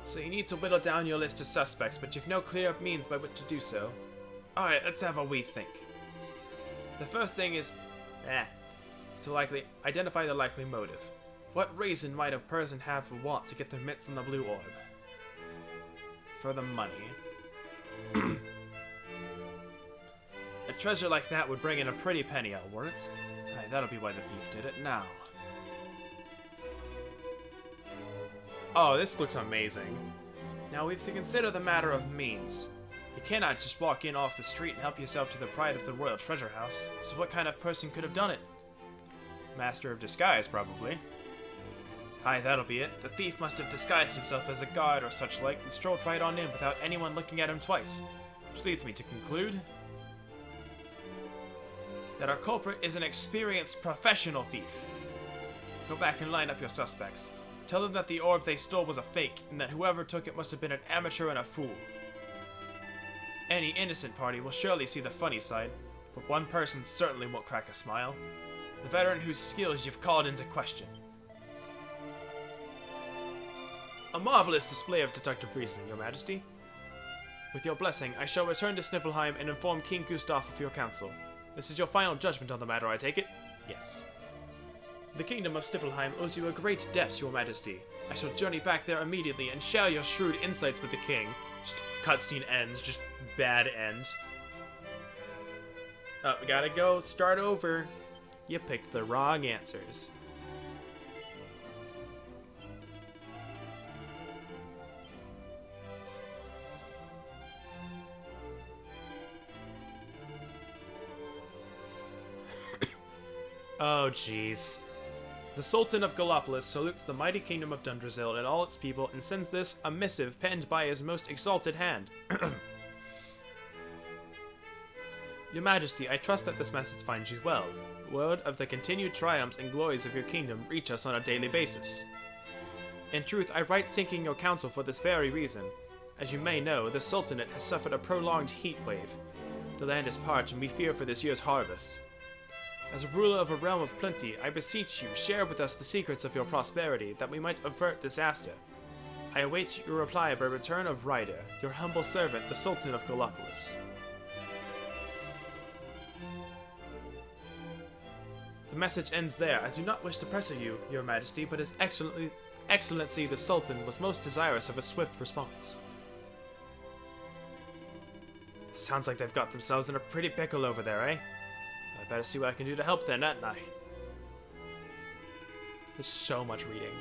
So you need to whittle down your list of suspects, but you've no clear means by which to do so. Alright, let's have a wee think. The first thing is, to likely identify the likely motive. What reason might a person have for want to get their mitts on the Blue Orb? For the money. A treasure like that would bring in a pretty penny, I'll warrant. Aye, that'll be why the thief did it. Now. Oh, this looks amazing. Now we have to consider the matter of means. You cannot just walk in off the street and help yourself to the pride of the royal treasure house. So what kind of person could have done it? Master of disguise, probably. Aye, that'll be it. The thief must have disguised himself as a guard or such like and strolled right on in without anyone looking at him twice. Which leads me to conclude that our culprit is an experienced professional thief. Go back and line up your suspects. Tell them that the orb they stole was a fake, and that whoever took it must have been an amateur and a fool. Any innocent party will surely see the funny side, but one person certainly won't crack a smile. The veteran whose skills you've called into question. A marvelous display of deductive reasoning, Your Majesty. With your blessing, I shall return to Sniffelheim and inform King Gustav of your counsel. This is your final judgment on the matter, I take it? Yes. The kingdom of Sniffelheim owes you a great debt, your majesty. I shall journey back there immediately and share your shrewd insights with the king. Just cutscene ends, just bad end. Oh, we gotta go, start over. You picked the wrong answers. Oh, jeez. The Sultan of Gallopolis salutes the mighty kingdom of Dundrasil and all its people and sends this a missive penned by his most exalted hand. Your Majesty, I trust that this message finds you well. Word of the continued triumphs and glories of your kingdom reach us on a daily basis. In truth, I write seeking your counsel for this very reason. As you may know, the Sultanate has suffered a prolonged heat wave. The land is parched and we fear for this year's harvest. As a ruler of a realm of plenty, I beseech you, share with us the secrets of your prosperity, that we might avert disaster. I await your reply by return of Ryder, your humble servant, the Sultan of Gallopolis. The message ends there. I do not wish to pressure you, your majesty, but His Excellency the Sultan was most desirous of a swift response. Sounds like they've got themselves in a pretty pickle over there, eh? I better see what I can do to help then, hadn't I? There's so much reading.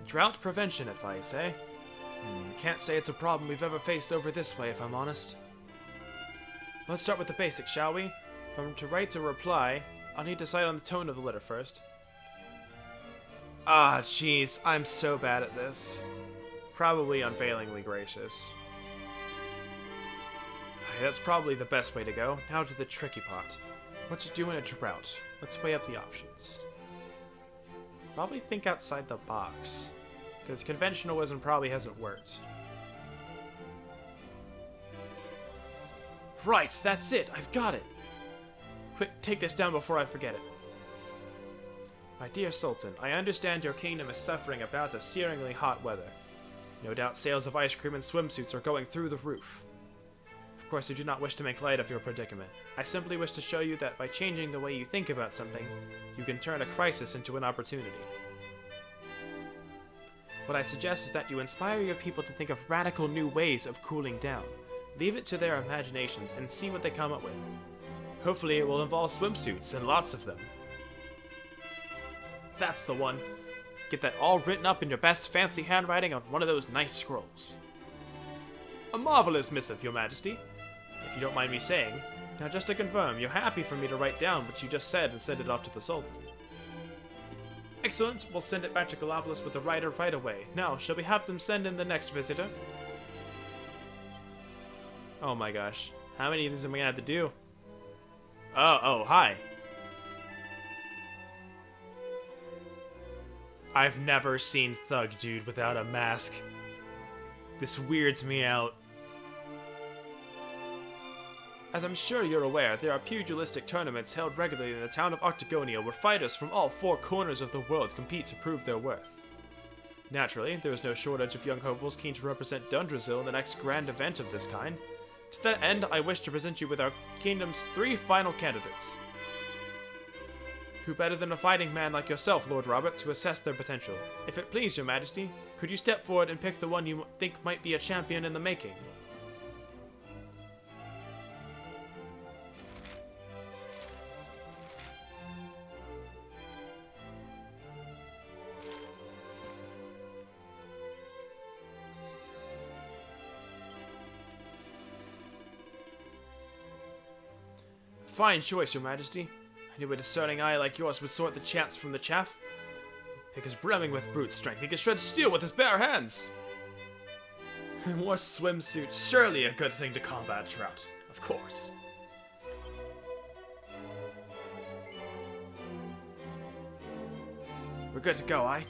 Drought prevention advice, eh? Can't say it's a problem we've ever faced over this way, if I'm honest. Let's start with the basics, shall we? If I'm to write a reply, I'll need to decide on the tone of the letter first. Ah, jeez, I'm so bad at this. Probably unfailingly gracious. That's probably the best way to go. Now to the tricky part. What to do in a drought? Let's weigh up the options. Probably think outside the box, because conventionalism probably hasn't worked. Right, that's it. I've got it. Quick, take this down before I forget it. My dear Sultan, I understand your kingdom is suffering a bout of searingly hot weather. No doubt sales of ice cream and swimsuits are going through the roof. Of course, I do not wish to make light of your predicament. I simply wish to show you that by changing the way you think about something, you can turn a crisis into an opportunity. What I suggest is that you inspire your people to think of radical new ways of cooling down. Leave it to their imaginations and see what they come up with. Hopefully it will involve swimsuits, and lots of them. That's the one. Get that all written up in your best fancy handwriting on one of those nice scrolls. A marvelous missive, your majesty. If you don't mind me saying. Now just to confirm, you're happy for me to write down what you just said and send it off to the Sultan. Excellent, we'll send it back to Gallopolis with the writer right away. Now, shall we have them send in the next visitor? Oh my gosh. How many of these am I gonna have to do? Oh, hi. I've never seen Thug Dude without a mask. This weirds me out. As I'm sure you're aware, there are pugilistic tournaments held regularly in the town of Octagonia where fighters from all four corners of the world compete to prove their worth. Naturally, there is no shortage of young hopefuls keen to represent Dundrasil in the next grand event of this kind. To that end, I wish to present you with our kingdom's 3 final candidates. Who better than a fighting man like yourself, Lord Robert, to assess their potential? If it please your majesty, could you step forward and pick the one you think might be a champion in the making? Fine choice, your majesty. I knew a discerning eye like yours would sort the chaps from the chaff. Pick is brimming with brute strength. He can shred steel with his bare hands. More swimsuit, surely a good thing to combat drought. Of course. We're good to go, aye?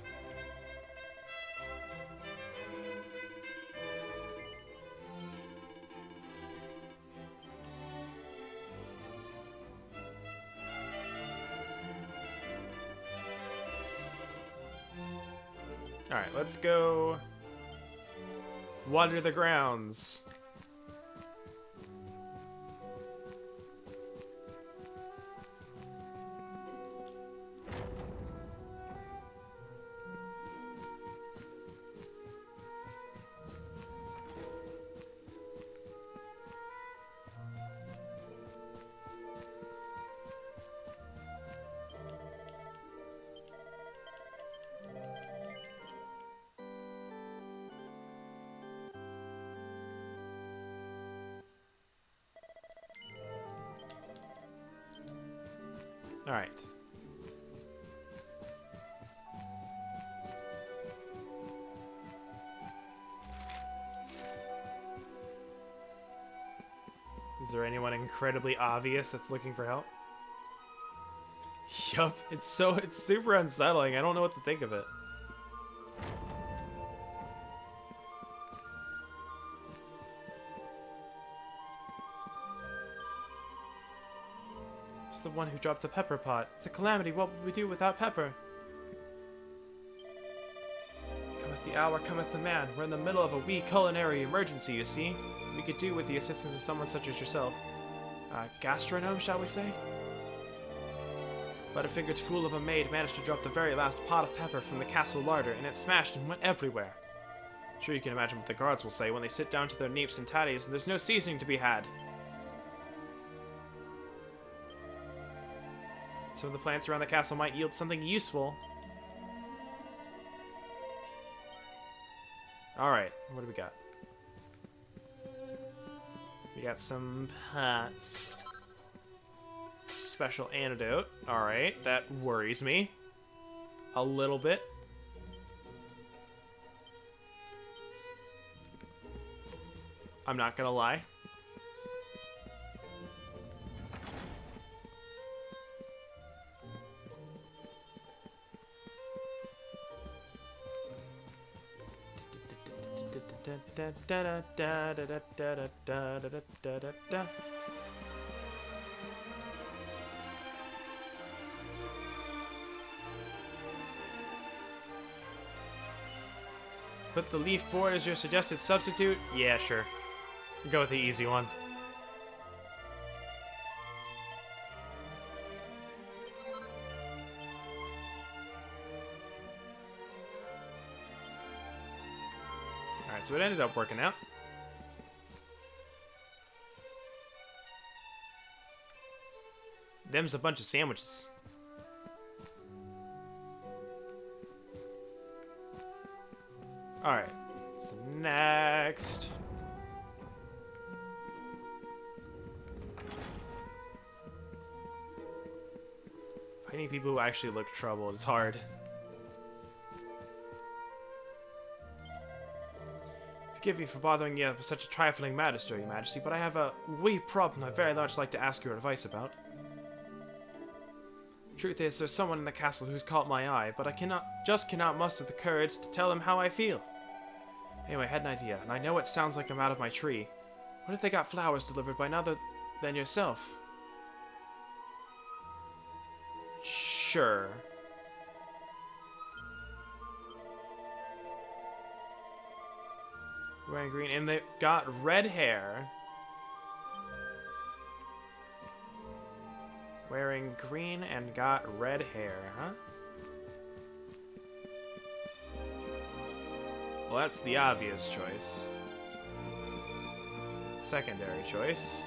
Alright, let's go. Wander the grounds. All right. Is there anyone incredibly obvious that's looking for help? Yup, it's super unsettling. I don't know what to think of it. It's the one who dropped the pepper pot. It's a calamity. What would we do without pepper? Cometh the hour, cometh the man. We're in the middle of a wee culinary emergency, you see. We could do with the assistance of someone such as yourself. Gastronome, shall we say? Butterfinger's fool of a maid managed to drop the very last pot of pepper from the castle larder, and it smashed and went everywhere. Sure, you can imagine what the guards will say when they sit down to their neeps and tatties and there's no seasoning to be had. Some of the plants around the castle might yield something useful. Alright, what do we got? We got some pots. Special antidote. Alright, that worries me. A little bit. I'm not gonna lie. Put the leaf forward as your suggested substitute? Yeah, sure. Go with the easy one. Alright, so it ended up working out. Them's a bunch of sandwiches. Alright, so next... finding people who actually look troubled is hard. Forgive me for bothering you with such a trifling matter, Your Majesty, but I have a wee problem I'd very much like to ask your advice about. Truth is, there's someone in the castle who's caught my eye, but I cannot muster the courage to tell him how I feel. Anyway, I had an idea, and I know it sounds like I'm out of my tree. What if they got flowers delivered by none other than yourself? Sure. Wearing green, and they've got red hair. Wearing green and got red hair, huh? Well, that's the obvious choice. Secondary choice.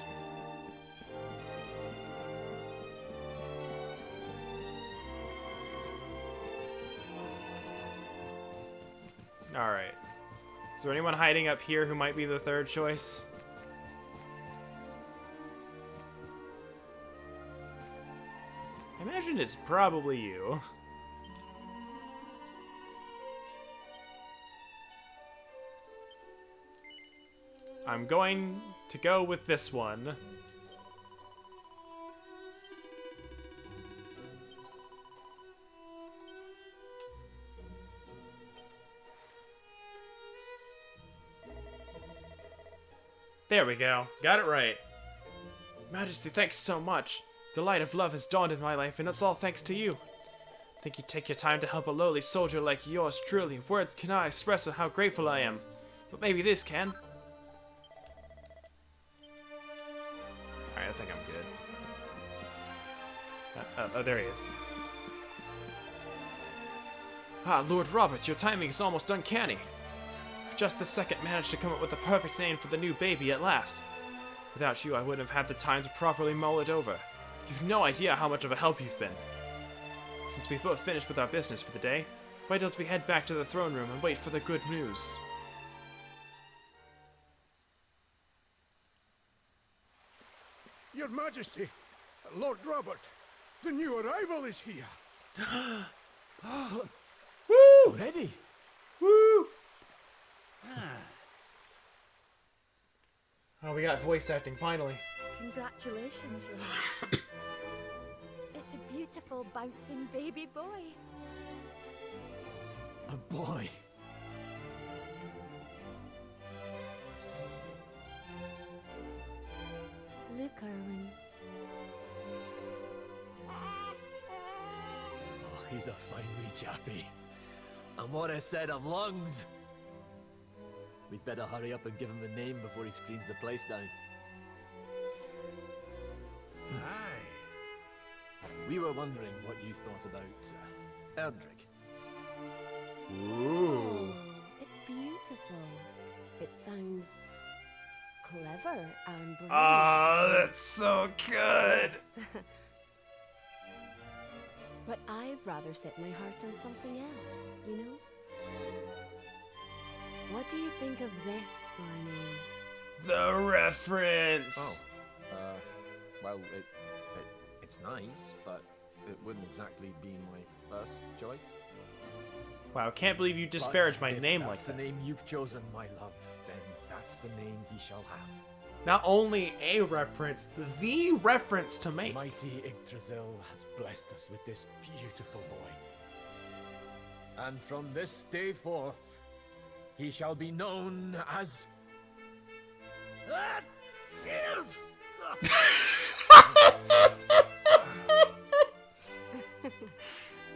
Alright. Is there anyone hiding up here who might be the third choice? I imagine it's probably you. I'm going to go with this one. There we go. Got it right. Majesty, thanks so much. The light of love has dawned in my life, and it's all thanks to you. Think you take your time to help a lowly soldier like yours truly. Words cannot express how grateful I am. But maybe this can. Alright, I think I'm good. Oh, there he is. Ah, Lord Robert, your timing is almost uncanny. Just this second managed to come up with the perfect name for the new baby at last. Without you, I wouldn't have had the time to properly mull it over. You've no idea how much of a help you've been. Since we've both finished with our business for the day, why don't we head back to the throne room and wait for the good news? Your Majesty, Lord Robert, the new arrival is here. Woo! Already? Woo! Oh, we got voice acting finally. Congratulations, Your Majesty. It's a beautiful, bouncing baby boy. A boy. Look, Erwin. Oh, he's a fine wee chappie. And what a set of lungs! We'd better hurry up and give him a name before he screams the place down. Aye. We were wondering what you thought about Erdrick. Ooh. Oh, it's beautiful. It sounds clever and brave. Oh, that's so good. But I've rather set my heart on something else, you know? What do you think of this for a name? The reference. Oh, well, it's nice, but it wouldn't exactly be my first choice. Wow, can't believe you disparaged But my if name like that's that. the name you've chosen, my love, then that's the name he shall have. Not only a reference, the reference to make. Mighty Yggdrasil has blessed us with this beautiful boy. And from this day forth, he shall be known as...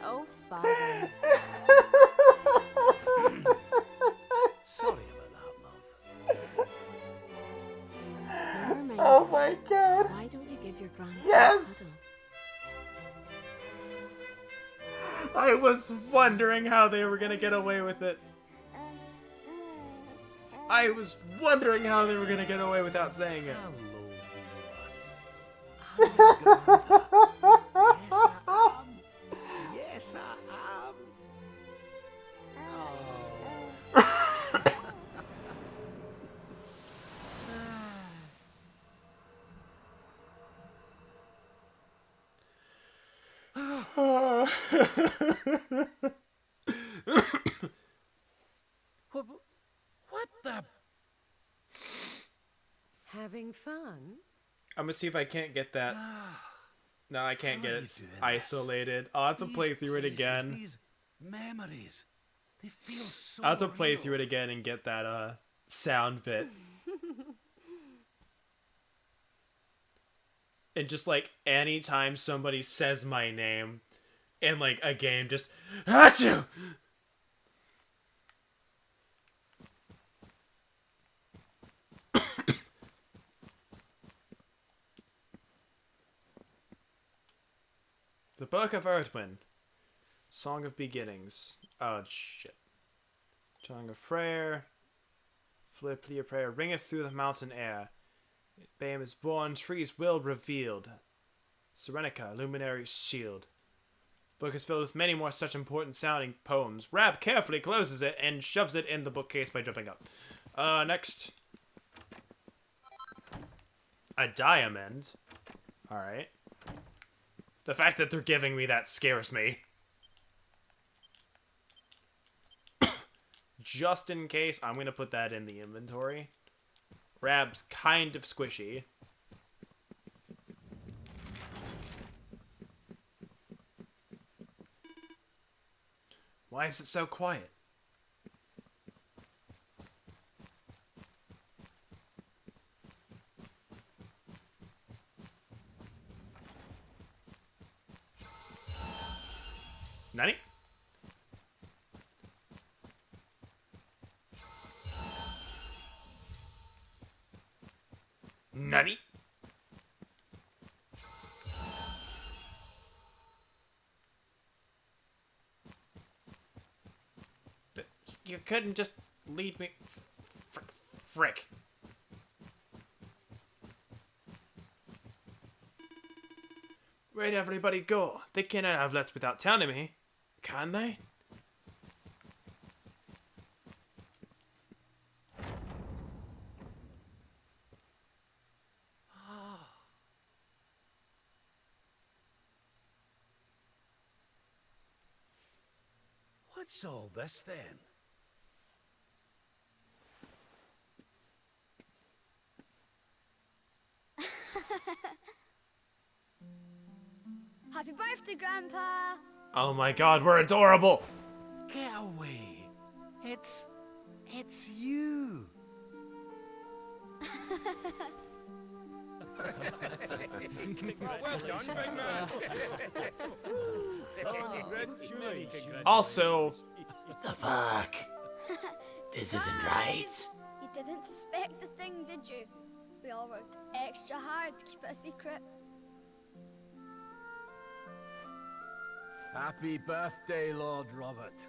Oh, Father. Sorry about that, love. Never mind. Oh my god. Why don't you give your grandson Yes. a cuddle? I was wondering how they were gonna get away with it. I was wondering how they were gonna get away without saying it. Hello, wee one. I'm your grandpa. Yes, I am. Oh. What the? Having fun? I'm gonna see if I can't get that. No, I can't How get are it you doing this? isolated. I'll have to These play through it places, again. These memories, they feel so I'll have to play real. through it again and get that sound bit. And just like anytime somebody says my name in like a game, just Achoo! The Book of Erdwin. Song of Beginnings. Oh shit. Song of Prayer. Flippity a prayer ringeth through the mountain air. Bam is born, trees will revealed. Serenica, luminary's shield. Book is filled with many more such important sounding poems. Rab carefully closes it and shoves it in the bookcase by jumping up. Next. A diamond. Alright. The fact that they're giving me that scares me. Just in case, I'm going to put that in the inventory. Rab's kind of squishy. Why is it so quiet? Nani? you couldn't just lead me... Frick. Where'd everybody go? They cannot have left without telling me. Can they? What's all this then? Happy birthday, Grandpa! Oh my god, we're adorable! Get away! It's you! Well done, big man. Congratulations. Also... The fuck? This isn't right. You didn't suspect a thing, did you? We all worked extra hard to keep it a secret. Happy birthday, Lord Robert.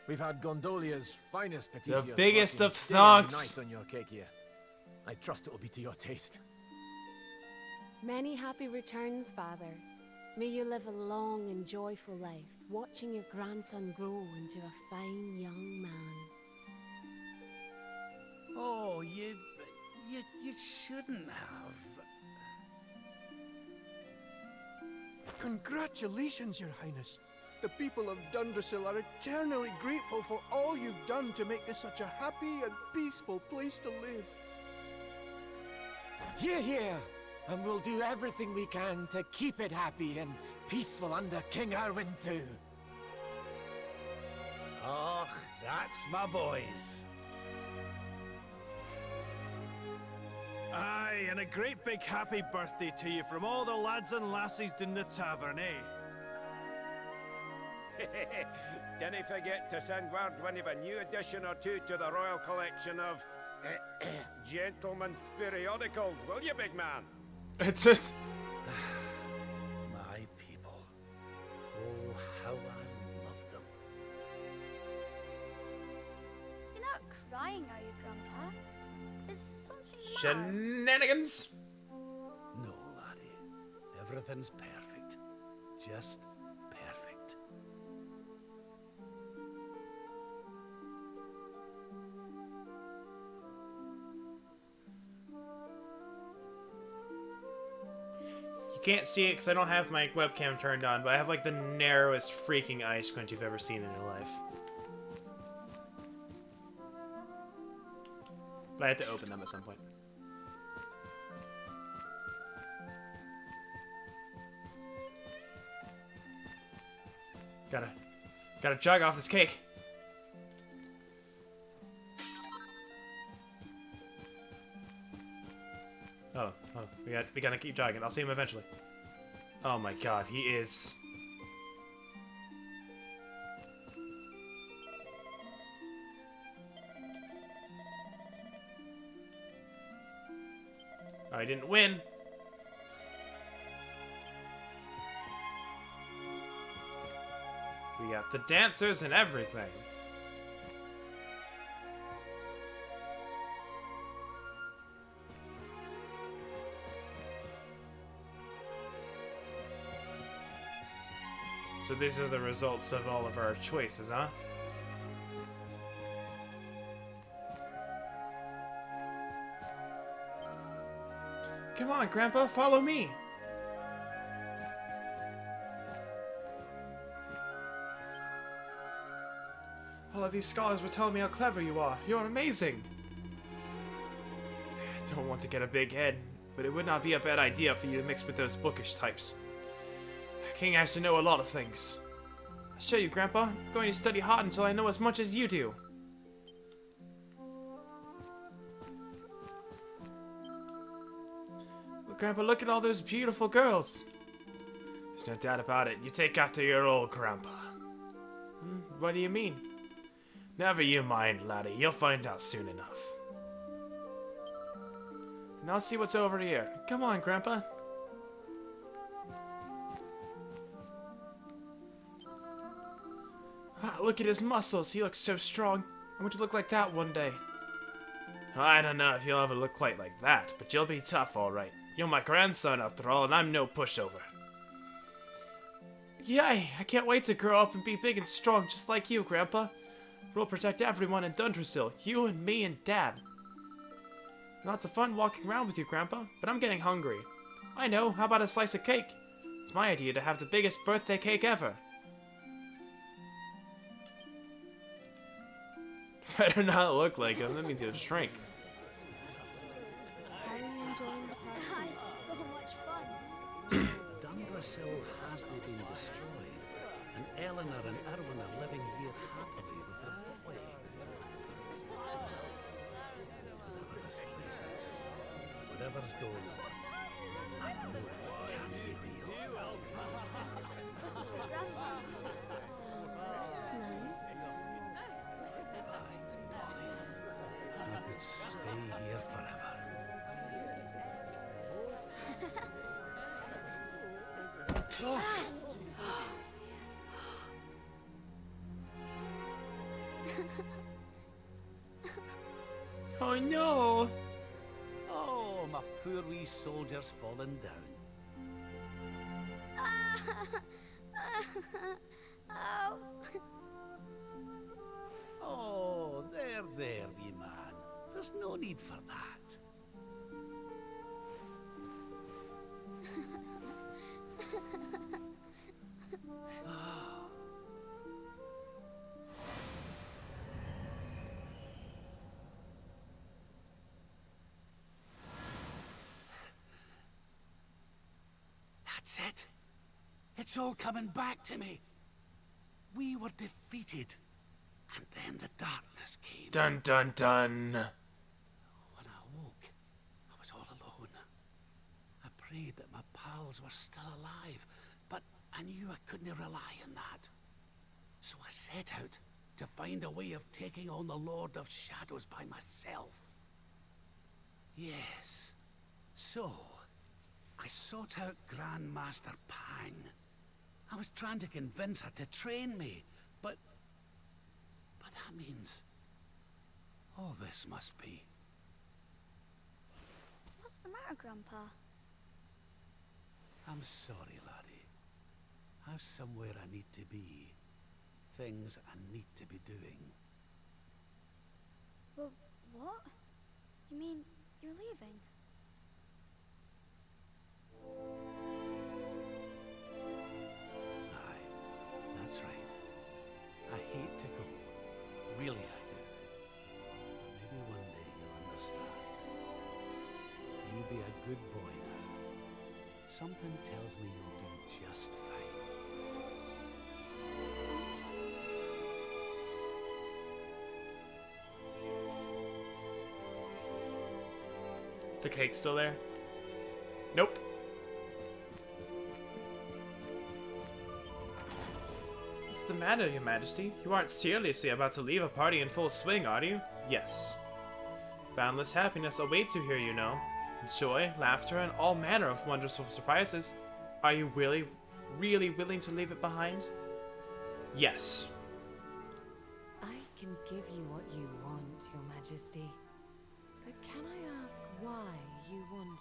We've had Gondolia's finest petitios. The biggest of day and thonks. night on your cake here. I trust it will be to your taste. Many happy returns, Father. May you live a long and joyful life, watching your grandson grow into a fine young man. Oh, you shouldn't have. Congratulations, Your Highness. The people of Dundrasil are eternally grateful for all you've done to make this such a happy and peaceful place to live. Hear, hear! And we'll do everything we can to keep it happy and peaceful under King Erwin too. Oh, that's my boys. Aye, and a great big happy birthday to you from all the lads and lassies in the tavern, eh? Didn't forget to send word when you've a new addition or two to the royal collection of gentlemen's periodicals, will you, big man? It's it. My people. Oh, how I love them. You're not crying, are you, Grandpa? Is something the matter? Shenanigans. No, laddie. Everything's perfect. Just perfect. You can't see it because I don't have my webcam turned on, but I have like the narrowest freaking eye squint you've ever seen in your life. But I had to open them at some point. Gotta jog off this cake. Oh, we gotta keep jogging. I'll see him eventually. Oh my god, he is. I didn't win. We got the dancers and everything. So these are the results of all of our choices, huh? Come on, Grandpa, follow me. All of these scholars were telling me how clever you are. You're amazing. I don't want to get a big head, but it would not be a bad idea for you to mix with those bookish types. King has to know a lot of things. I'll show you, Grandpa. I'm going to study hard until I know as much as you do. Look, Grandpa, look at all those beautiful girls. There's no doubt about it. You take after your old grandpa. What do you mean? Never you mind, laddie. You'll find out soon enough. Now let's see what's over here. Come on, Grandpa. Ah, look at his muscles. He looks so strong. I want to look like that one day. I don't know if you'll ever look quite like that, but you'll be tough, alright. You're my grandson, after all, and I'm no pushover. Yay! I can't wait to grow up and be big and strong, just like you, Grandpa. We'll protect everyone in Dundrasil, you and me and Dad. Lots of fun walking around with you, Grandpa, but I'm getting hungry. I know, how about a slice of cake? It's my idea to have the biggest birthday cake ever. Better not look like him, that means he'll shrink. How are you enjoying the party? It's so much fun. Dundrasil hasn't been destroyed, and Eleanor and Erwin are living here happily with their boy. Whatever this place is, whatever's going on, I know it can't be real. This is for Grandma. It's nice. I could stay here forever. Oh. Oh no! Oh, my poor wee soldier's fallen down. Oh. Oh, there, wee man. There's no need for that. That's it. It's all coming back to me. We were defeated, and then the darkness came. Dun dun dun. When I awoke, I was all alone. I prayed that my pals were still alive, but I knew I couldn't rely on that. So I set out to find a way of taking on the Lord of Shadows by myself. Yes. So, I sought out Grandmaster Pang. I was trying to convince her to train me, but that means all this must be. What's the matter, Grandpa? I'm sorry, laddie. I've somewhere I need to be. Things I need to be doing. Well, what? You mean you're leaving? Aye, that's right. I hate to go. Really, I do. But maybe one day you'll understand. You be a good boy now. Something tells me you'll do just fine. Is the cake still there? Nope. What's the matter, Your Majesty? You aren't seriously about to leave a party in full swing, are you? Yes. Boundless happiness awaits you here, you know. Joy, laughter, and all manner of wonderful surprises. Are you really willing to leave it behind? Yes. I can give you what you want, Your Majesty. But can I ask why you want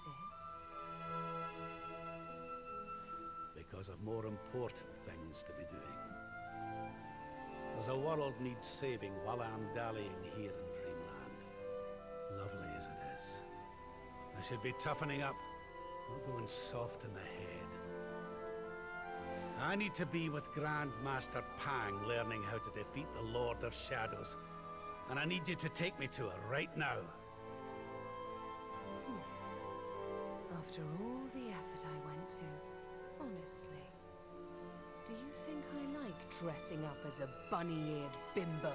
it? Because of more important things to be doing. There's a world needs saving while I'm dallying here in Dreamland. Lovely as it is. I should be toughening up, not going soft in the head. I need to be with Grandmaster Pang learning how to defeat the Lord of Shadows. And I need you to take me to her right now. After all the effort I went to, honestly, do you think I like dressing up as a bunny-eared bimbo?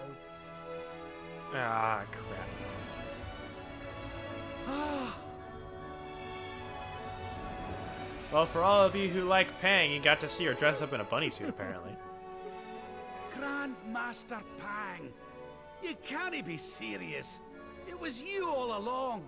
Ah, crap. Well, for all of you who like Pang, you got to see her dress up in a bunny suit, apparently. Grandmaster Pang! You can't be serious! It was you all along!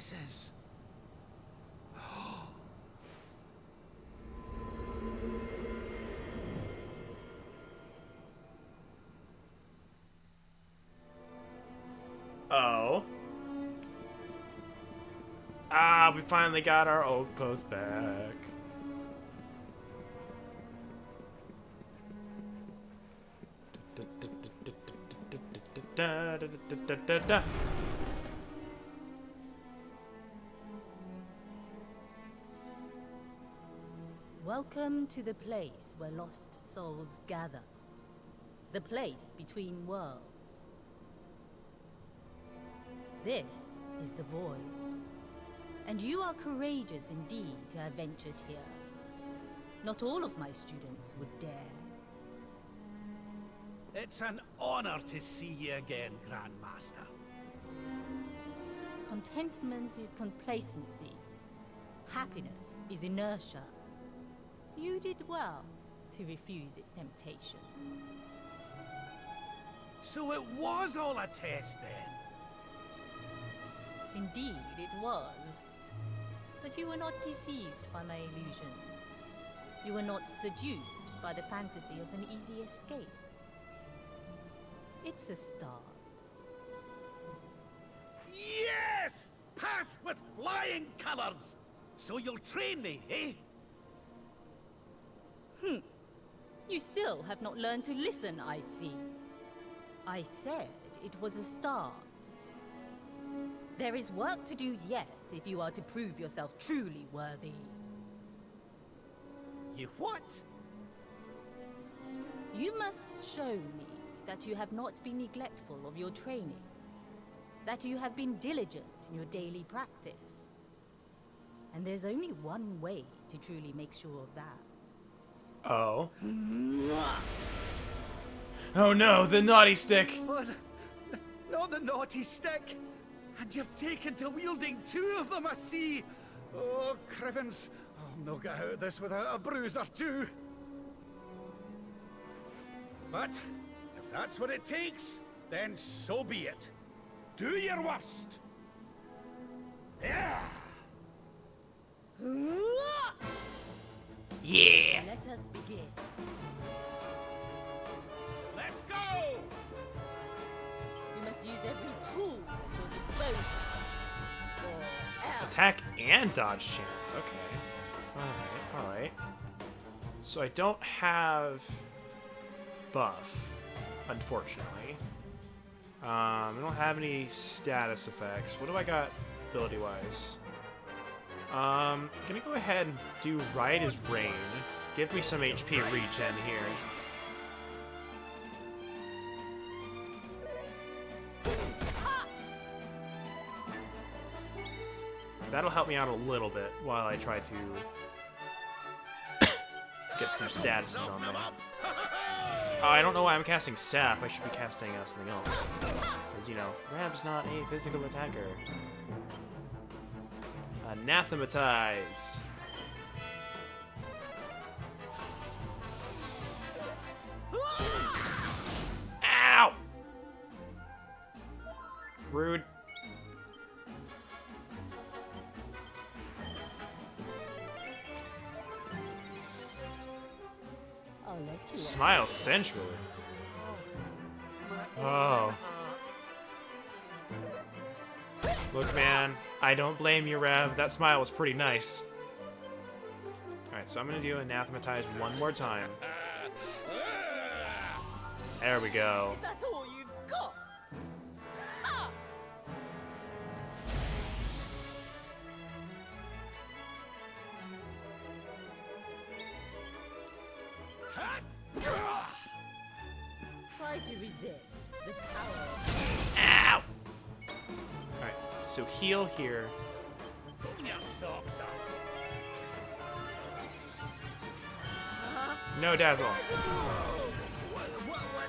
passes. Oh. Ah, we finally got our old clothes back. Welcome to the place where lost souls gather. The place between worlds. This is the Void. And you are courageous indeed to have ventured here. Not all of my students would dare. It's an honor to see you again, Grandmaster. Contentment is complacency. Happiness is inertia. You did well to refuse its temptations. So it was all a test then? Indeed, it was. But you were not deceived by my illusions. You were not seduced by the fantasy of an easy escape. It's a start. Yes! Pass with flying colors! So you'll train me, eh? You still have not learned to listen, I see. I said it was a start. There is work to do yet if you are to prove yourself truly worthy. You what? You must show me that you have not been neglectful of your training. That you have been diligent in your daily practice. And there's only one way to truly make sure of that. Oh. Oh no, the naughty stick! What? Not the naughty stick! And you've taken to wielding two of them, I see! Oh, Crivens, I'll not get out of this without a bruise or two. But, if that's what it takes, then so be it. Do your worst! Yeah! Yeah! Let us begin. Let's go! You must use every tool at your disposal. Or else. Attack and dodge chance. Okay. Alright, alright. So I don't have buff, unfortunately. I don't have any status effects. What do I got ability-wise? Gonna go ahead and do Right as Rain. Give me some HP regen here. That'll help me out a little bit while I try to get some statuses on them. Oh, I don't know why I'm casting Sap. I should be casting something else. Because, you know, Rab's not a physical attacker. Anathematize. Ow! Rude. I'll let you Smile sensually. Oh. Look, man, I don't blame you, Rev. That smile was pretty nice. Alright, so I'm gonna do Anathematize one more time. There we go. Is that all you've got? Ha! Try to resist the power. Ow! Alright, so heal here. Pull your socks up. No dazzle.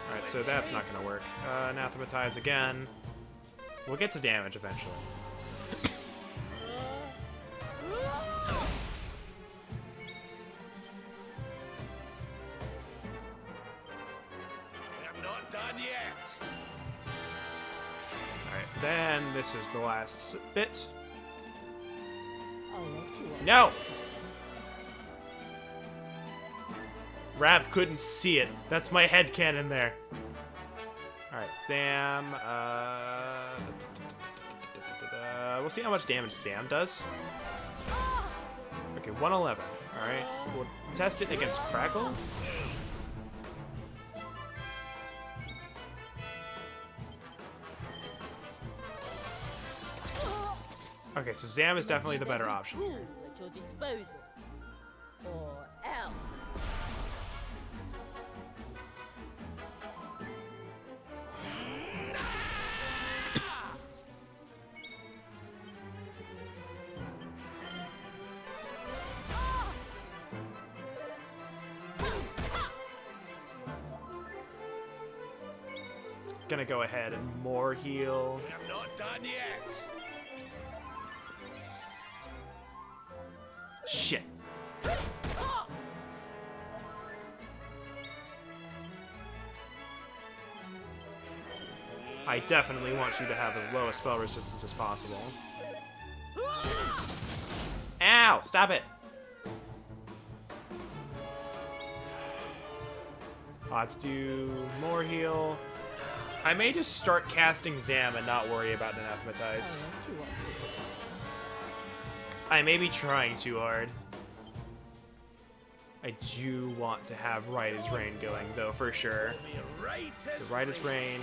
Alright, so that's not gonna work. Anathematize again. We'll get to damage eventually. I'm not done yet. Alright, then this is the last bit. No! Rab couldn't see it. That's my headcanon there. Alright, Sam. We'll see how much damage Sam does. Okay, 111. Alright. We'll test it against Crackle. Okay, so Zam is definitely the better option here. At your disposal. Or else. Gonna go ahead and more heal. I'm not done yet. Shit. I definitely want you to have as low a spell resistance as possible. Ow! Stop it! I'll have to do more heal. I may just start casting Zam and not worry about Anathematize. I may be trying too hard. I do want to have Right as Rain going, though, for sure. So Right as Rain.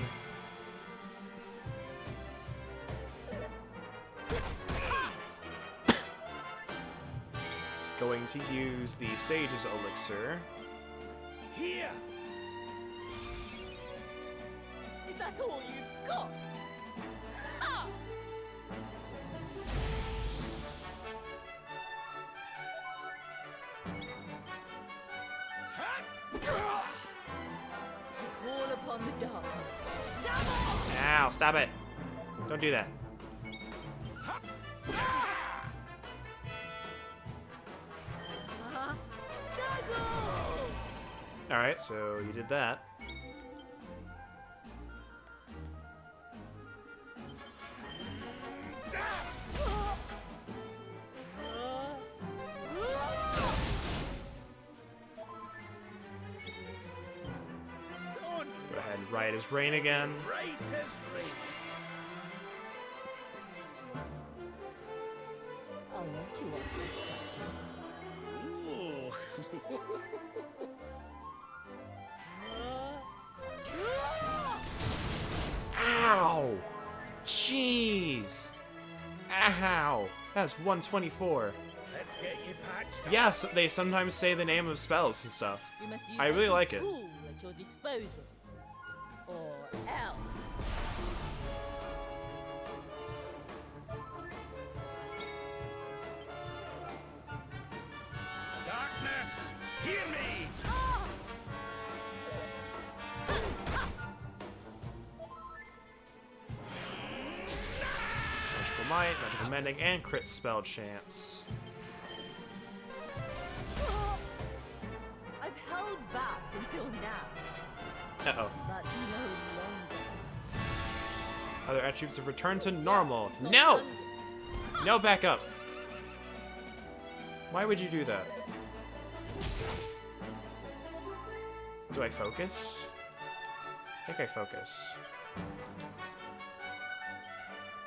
Going to use the Sage's Elixir. Here. Is that all you've got? Ha! Call upon the darkness. Ow, stop it. Don't do that. Alright, so you did that. Go ahead and Right as Rain again. Right as rain. I'll let you off this Ow! Jeez! Ow! That's 124. Let's get you patched up. Yes, they sometimes say the name of spells and stuff. You must use I really every like it. tool at your disposal. Or else. Darkness, hear me. Magical Might, Magical Mending, and Crit Spell Chance. I've held back until now. Uh-oh. But no longer. Other attributes have returned to normal. No! No, back up. Why would you do that? Do I focus? I think I focus.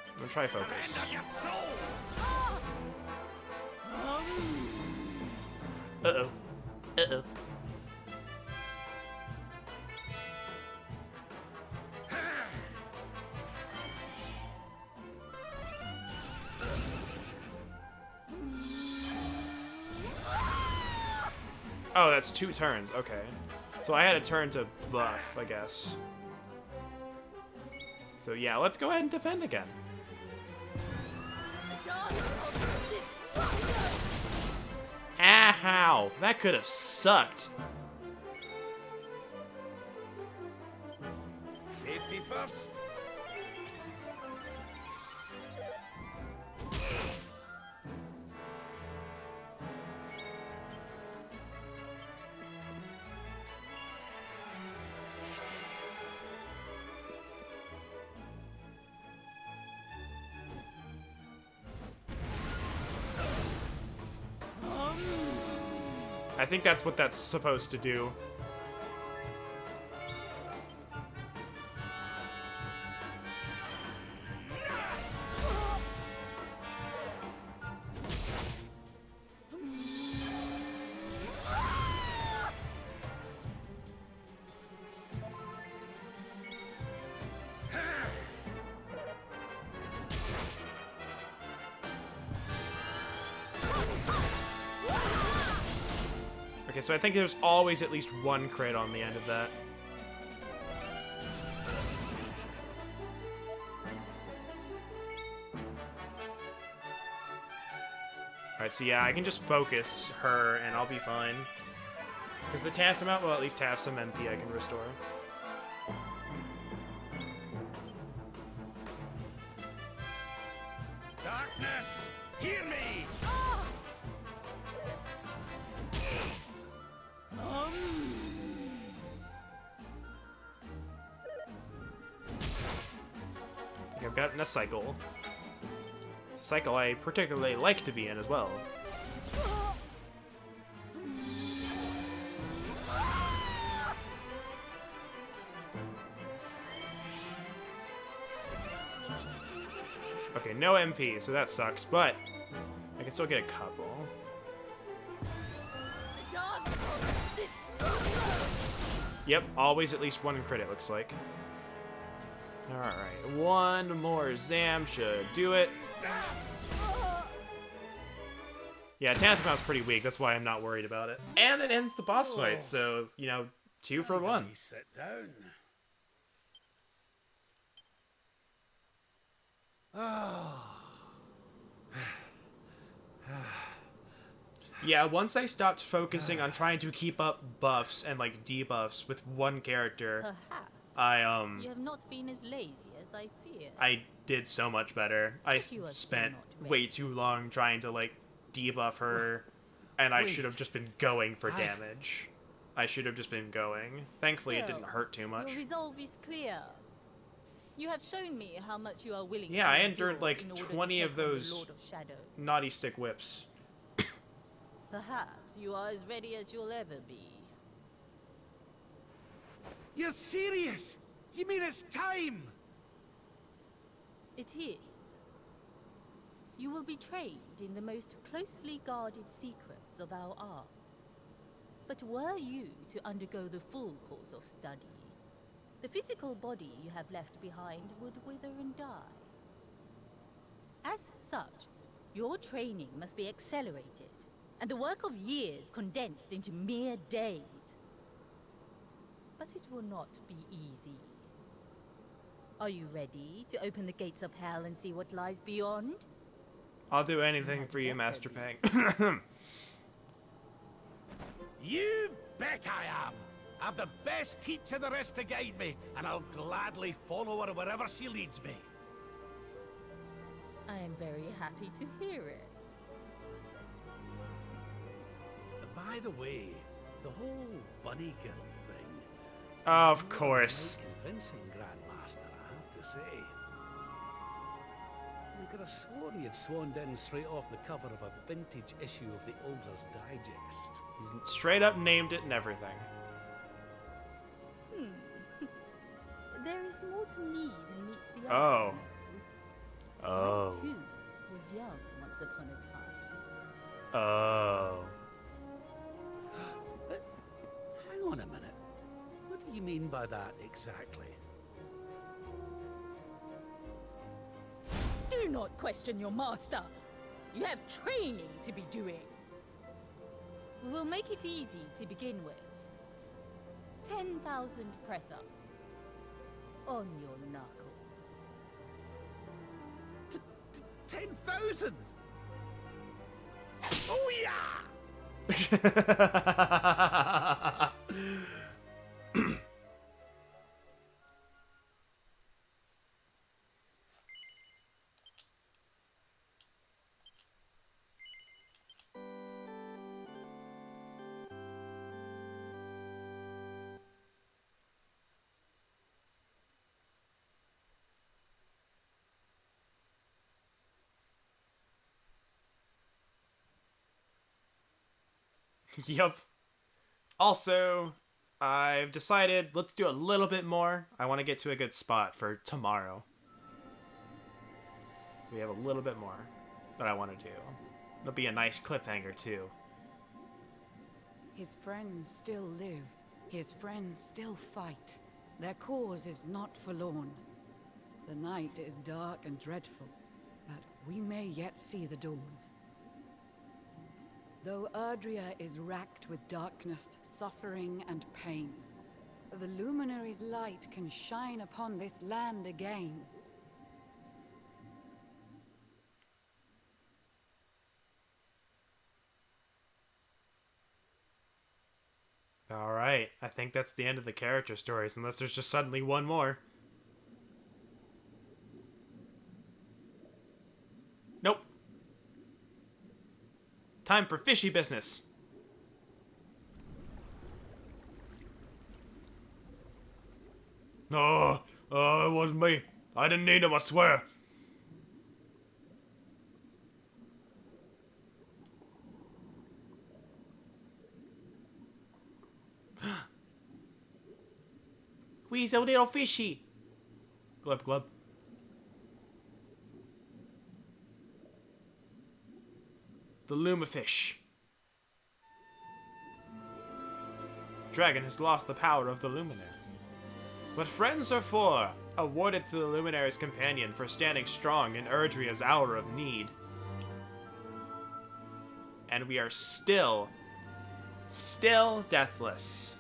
I'm gonna try focus. Uh-oh. Uh-oh. Oh, that's 2 turns. Okay. So I had a turn to buff, I guess. So yeah, let's go ahead and defend again. Ow! That could have sucked. Safety first. I think that's what that's supposed to do. Okay, so I think there's always at least one crit on the end of that. Alright, so yeah, I can just focus her and I'll be fine. Because the Tantamount will at least have some MP I can restore. Darkness, hear me! I've gotten a cycle. It's a cycle I particularly like to be in as well. Okay, no MP, so that sucks, but I can still get a couple. Yep, always at least one crit, it looks like. Alright, one more Zam should do it. Yeah, Tantamount's pretty weak, that's why I'm not worried about it. And it ends the boss fight, so, you know, 2 for 1. Sit down. Yeah, once I stopped focusing on trying to keep up buffs and, like, debuffs with one character, Perhaps you have not been as lazy as I feared. I did so much better. I You are spent still not way ready. too long trying to, like, debuff her, and I Wait. should have just been going for I- damage. I should have just been going. Thankfully, it didn't Still, hurt too much. Your resolve is clear. You have shown me how much you are willing Yeah, to I endure endured, like, in order to 20 take of on the those Lord of Shadow. naughty stick whips. Perhaps you are as ready as you'll ever be. You're serious? You mean it's time? It is. You will be trained in the most closely guarded secrets of our art. But were you to undergo the full course of study, the physical body you have left behind would wither and die. As such, your training must be accelerated, and the work of years condensed into mere days. But it will not be easy. Are you ready to open the gates of hell and see what lies beyond? I'll do anything for you, Master Pang. You bet I am! I've the best teacher there is to guide me, and I'll gladly follow her wherever she leads me. I am very happy to hear it. By the way, the whole bunny girl thing. Of course. Quite convincing, Grandmaster, I have to say. You could have sworn you'd swaned in straight off the cover of a vintage issue of the Ogler's Digest. Straight up named it and everything. There is more to me than meets the eye. Oh. I Oh. too was young once upon a time. Oh. Hang on a minute. What do you mean by that exactly? Do not question your master. You have training to be doing. We will make it easy to begin with. 10,000 press-ups. On your knuckles. 10,000! Oh yeah! Yup. Also, I've decided let's do a little bit more. I want to get to a good spot for tomorrow. We have a little bit more that I want to do. It'll be a nice cliffhanger too. His friends still live. His friends still fight. Their cause is not forlorn. The night is dark and dreadful, but we may yet see the dawn. Though Erdrea is racked with darkness, suffering, and pain, the Luminary's light can shine upon this land again. Alright, I think that's the end of the character stories, unless there's just suddenly one more. Nope. Time for fishy business. No, it wasn't me. I didn't need him, I swear. We's a little fishy. Glub glub. The Lumifish. Dragon has lost the power of the Luminary. What friends are for, awarded to the Luminary's companion for standing strong in Erdrea's hour of need. And we are still deathless.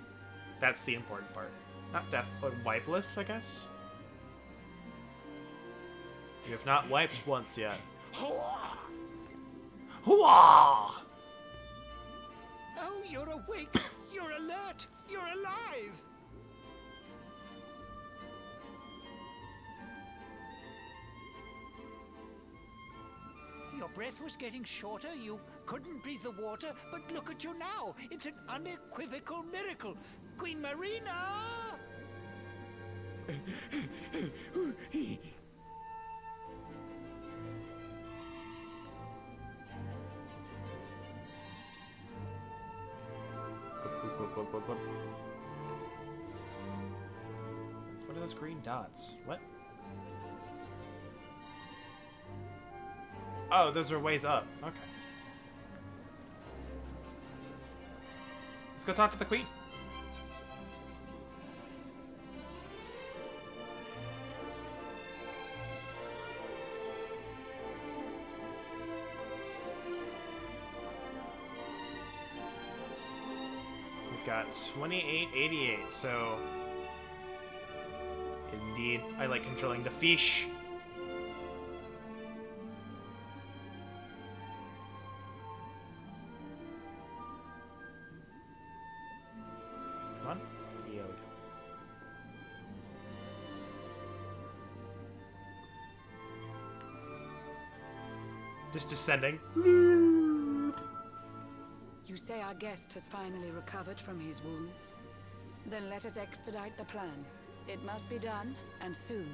That's the important part. Not death, but wipeless, I guess? We have not wiped once yet. Hooah! Oh, you're awake! You're alert! You're alive! Your breath was getting shorter, you couldn't breathe the water, but look at you now! It's an unequivocal miracle! Queen Marina! What are those green dots? What? Oh, those are ways up. Okay. Let's go talk to the queen. We've got 2888, so indeed, I like controlling the fish. Come on. Here we go. Just descending. You say our guest has finally recovered from his wounds? Then let us expedite the plan. It must be done, and soon.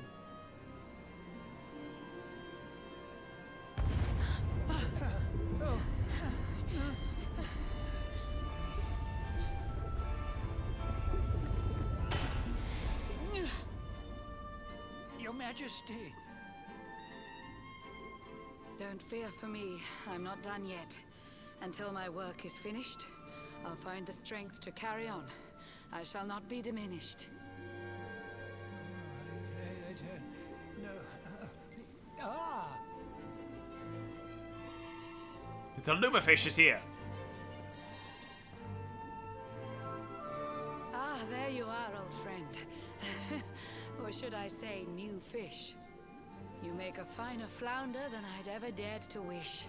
Your Majesty! Don't fear for me. I'm not done yet. Until my work is finished, I'll find the strength to carry on. I shall not be diminished. The Lumifish is here. Ah, there you are, old friend. Or should I say, new fish. You make a finer flounder than I'd ever dared to wish.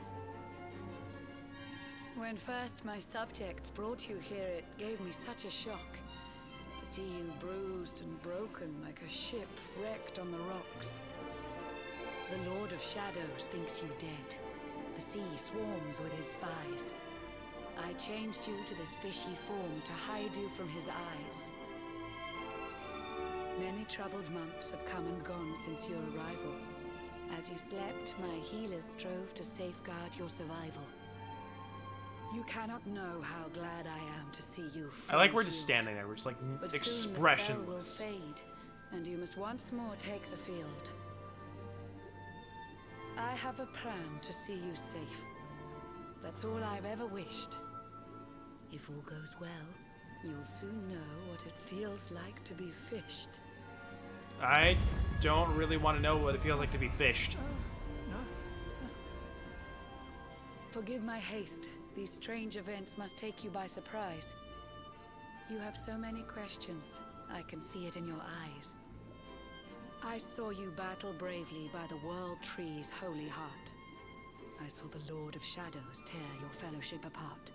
When first my subjects brought you here, it gave me such a shock. To see you bruised and broken like a ship wrecked on the rocks. The Lord of Shadows thinks you dead. The sea swarms with his spies. I changed you to this fishy form to hide you from his eyes. Many troubled months have come and gone since your arrival. As you slept, my healers strove to safeguard your survival. You cannot know how glad I am to see you. I like we're just standing there. We're just like but soon the spell will expressionless. fade, and you must once more take the field. I have a plan to see you safe. That's all I've ever wished. If all goes well, you'll soon know what it feels like to be fished. I don't really want to know what it feels like to be fished. Forgive my haste. These strange events must take you by surprise. You have so many questions. I can see it in your eyes. I saw you battle bravely by the World Tree's holy heart. I saw the Lord of Shadows tear your fellowship apart.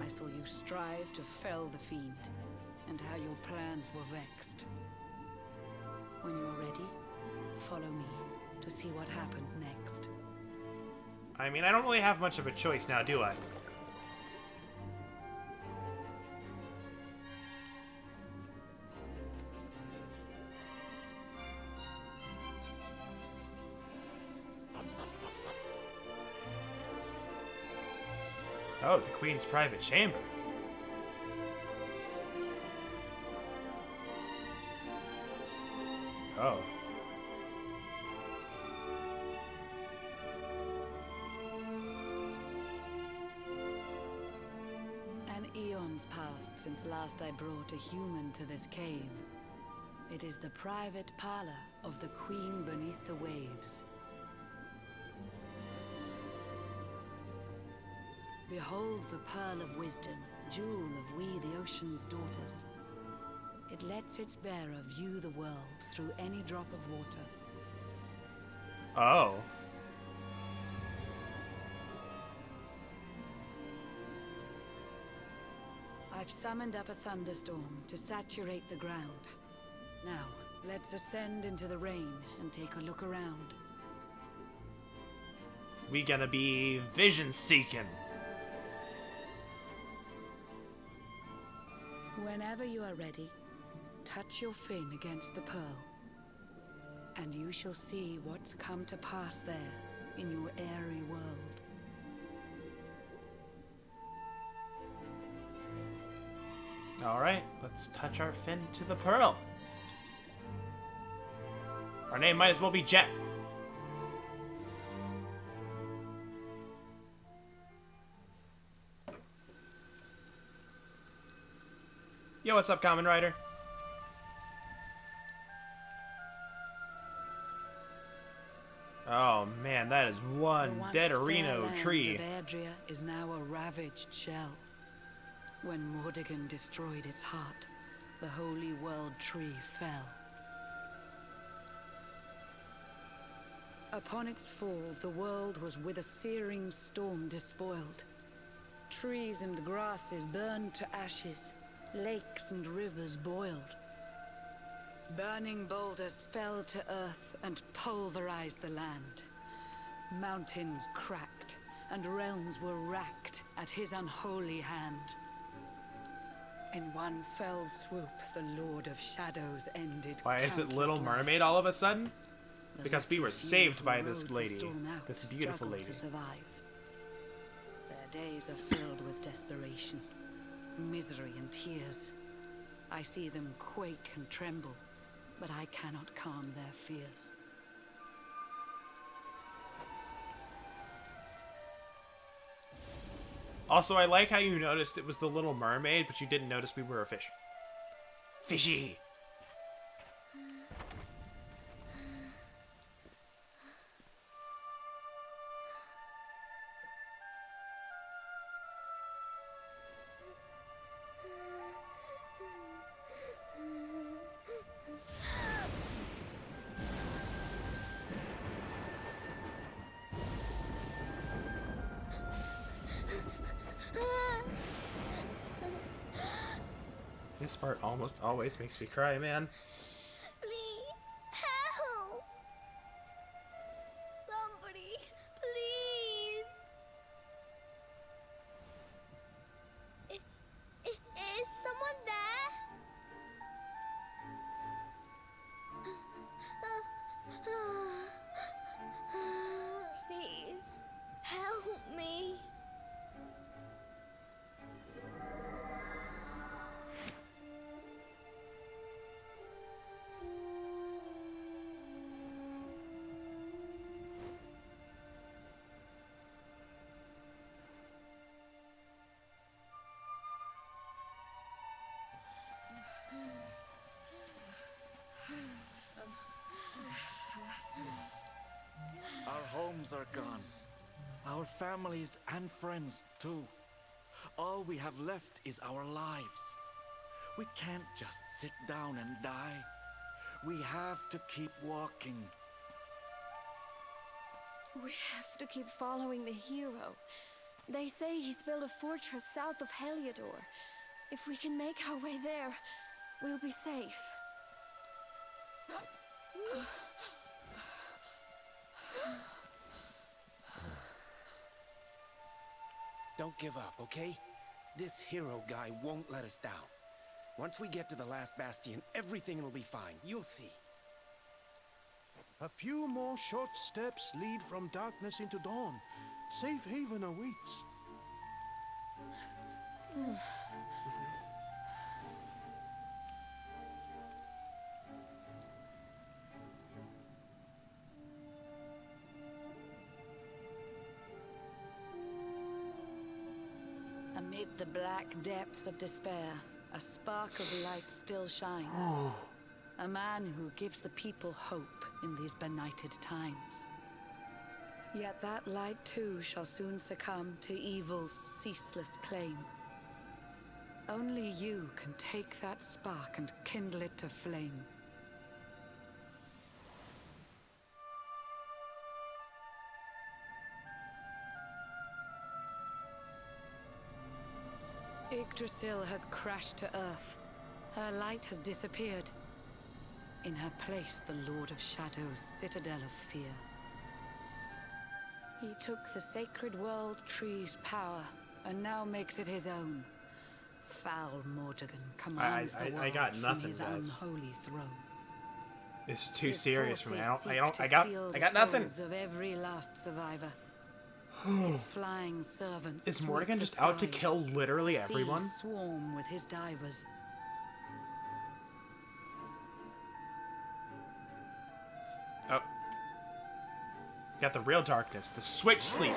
I saw you strive to fell the fiend, and how your plans were vexed. When you're ready, follow me to see what happened next. I mean, I don't really have much of a choice now, do I? Oh, the Queen's private chamber. Oh. An eon's passed since last I brought a human to this cave. It is the private parlor of the Queen beneath the waves. Behold the pearl of wisdom, jewel of we the ocean's daughters. It lets its bearer view the world through any drop of water. Oh. I've summoned up a thunderstorm to saturate the ground. Now, let's ascend into the rain and take a look around. We gonna be vision seeking. Whenever you are ready, touch your fin against the pearl, and you shall see what's come to pass there in your airy world. Alright, let's touch our fin to the pearl. Our name might as well be Jet. Yo, what's up, Kamen Rider? Oh man, that is one dead Areno tree. The Adria is now a ravaged shell. When Mordegon destroyed its heart, the Holy World Tree fell. Upon its fall, the world was with a searing storm despoiled. Trees and grasses burned to ashes, lakes and rivers boiled. Burning boulders fell to earth and pulverized the land. Mountains cracked, and realms were racked at his unholy hand. In one fell swoop, the Lord of Shadows ended. Why is it Little Mermaid all of a sudden? Because we were saved by this lady, this beautiful lady. To survive. Their days are filled with desperation, misery and tears. I see them quake and tremble, but I cannot calm their fears. Also, I like how you noticed it was the Little Mermaid, but you didn't notice we were a fish. Fishy! This part almost always makes me cry, man. Please, help! Somebody, please! Is someone there? homes are gone. Our families and friends, too. All we have left is our lives. We can't just sit down and die. We have to keep walking. We have to keep following the hero. They say he's built a fortress south of Heliodor. If we can make our way there, we'll be safe. Don't give up, okay? This hero guy won't let us down. Once we get to the last bastion, everything will be fine. You'll see. A few more short steps lead from darkness into dawn. Safe haven awaits. Amid the black depths of despair, a spark of light still shines. A man who gives the people hope in these benighted times. Yet that light too shall soon succumb to evil's ceaseless claim. Only you can take that spark and kindle it to flame. Yggdrasil has crashed to Earth. Her light has disappeared. In her place, the Lord of Shadow's citadel of fear. He took the sacred world tree's power, and now makes it his own. Foul Mordegon commands the world got from nothing, his guys. unholy throne. It's too His serious for me. forces I seek got to steal I got the nothing. souls of every last survivor. His flying servants Is sweep Mordegon the just out to skies. kill literally Seas everyone? swarm with his divers. Oh. Got the real darkness, the switch sleep.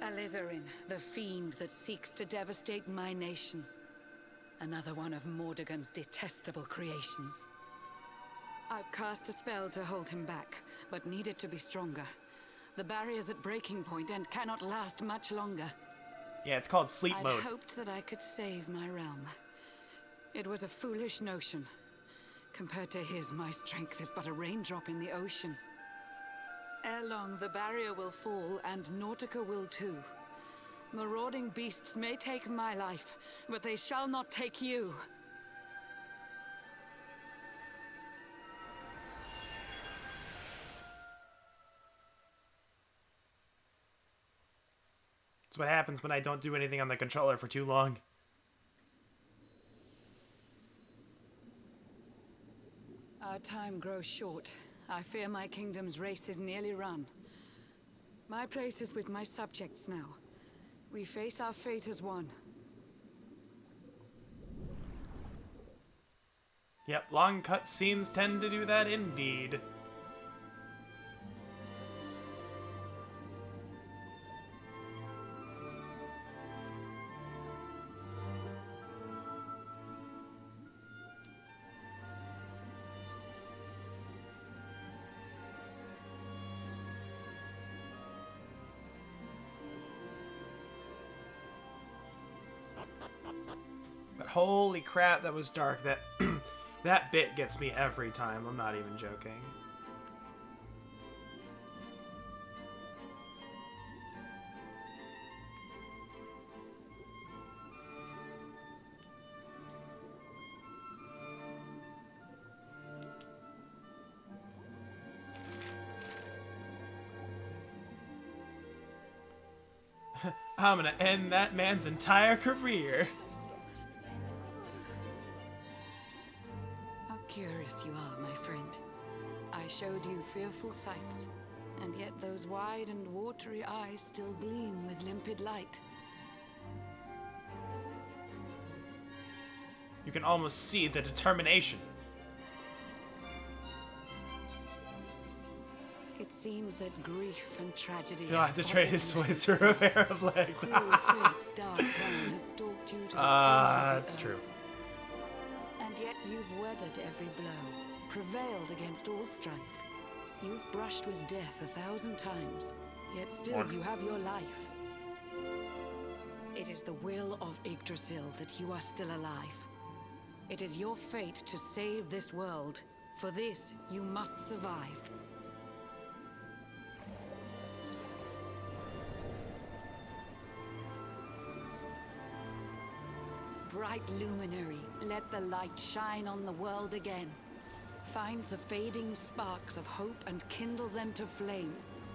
Alizarin, the fiend that seeks to devastate my nation. Another one of Mordegon's detestable creations. I've cast a spell to hold him back, but need it to be stronger. The barrier's at breaking point and cannot last much longer. Yeah, it's called sleep I'd mode. hoped that I could save my realm. It was a foolish notion. Compared to his, my strength is but a raindrop in the ocean. Ere long, the barrier will fall, and Nautica will too. Marauding beasts may take my life, but they shall not take you. That's what happens when I don't do anything on the controller for too long. Our time grows short. I fear my kingdom's race is nearly run. My place is with my subjects now. We face our fate as one. Yep, long cut scenes tend to do that indeed. But holy crap, that was dark. That that bit gets me every time. I'm not even joking. I'm gonna end that man's entire career. How curious you are, my friend. I showed you fearful sights, and yet those wide and watery eyes still gleam with limpid light. You can almost see the determination. It's seems that grief and tragedy. You'll have to trade his voice for a pair of legs. Cruel fate's dark plan has stalked you to the corners of the That's earth. true. And yet you've weathered every blow, prevailed against all strife. You've brushed with death 1,000 times, yet still you have your life. It is the will of Yggdrasil that you are still alive. It is your fate to save this world. For this, you must survive. Bright luminary, let the light shine on the world again. Find the fading sparks of hope and kindle them to flame.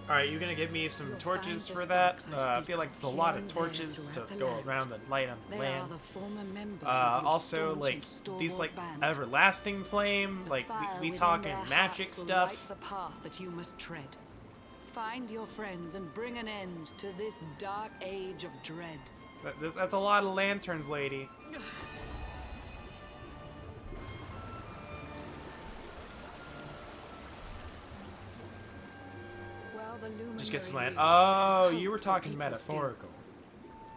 Alright, you gonna give me some torches for that? I feel like there's a lot of torches to go around and light on the land. Also, like, these, like, everlasting flame, like, we talking magic stuff. The path that you must tread. Find your friends and bring an end to this dark age of dread. That's a lot of lanterns, lady. Just get some land. Oh, you were talking metaphorical.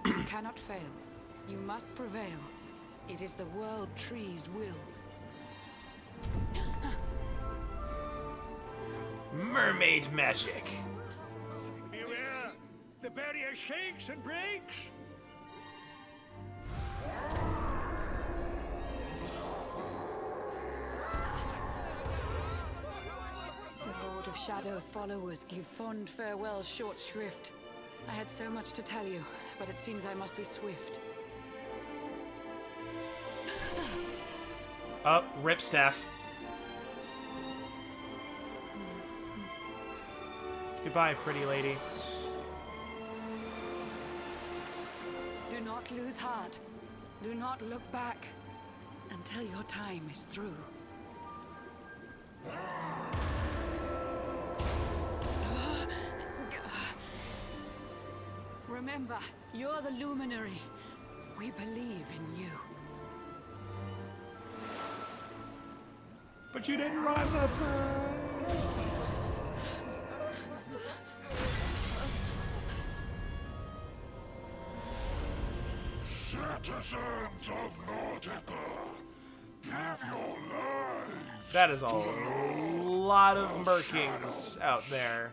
You cannot fail. You must prevail. It is the world tree's will. Mermaid magic. Beware! The barrier shakes and breaks! The Lord of Shadow's followers give fond farewell short shrift. I had so much to tell you, but it seems I must be swift. Oh, Ripstaff. Goodbye, pretty lady. Do not lose heart. Do not look back until your time is through. Remember, you're the luminary. We believe in you. But you didn't rhyme that time. Citizens of Nordica, give your lives. That is a lot of Merkings out there.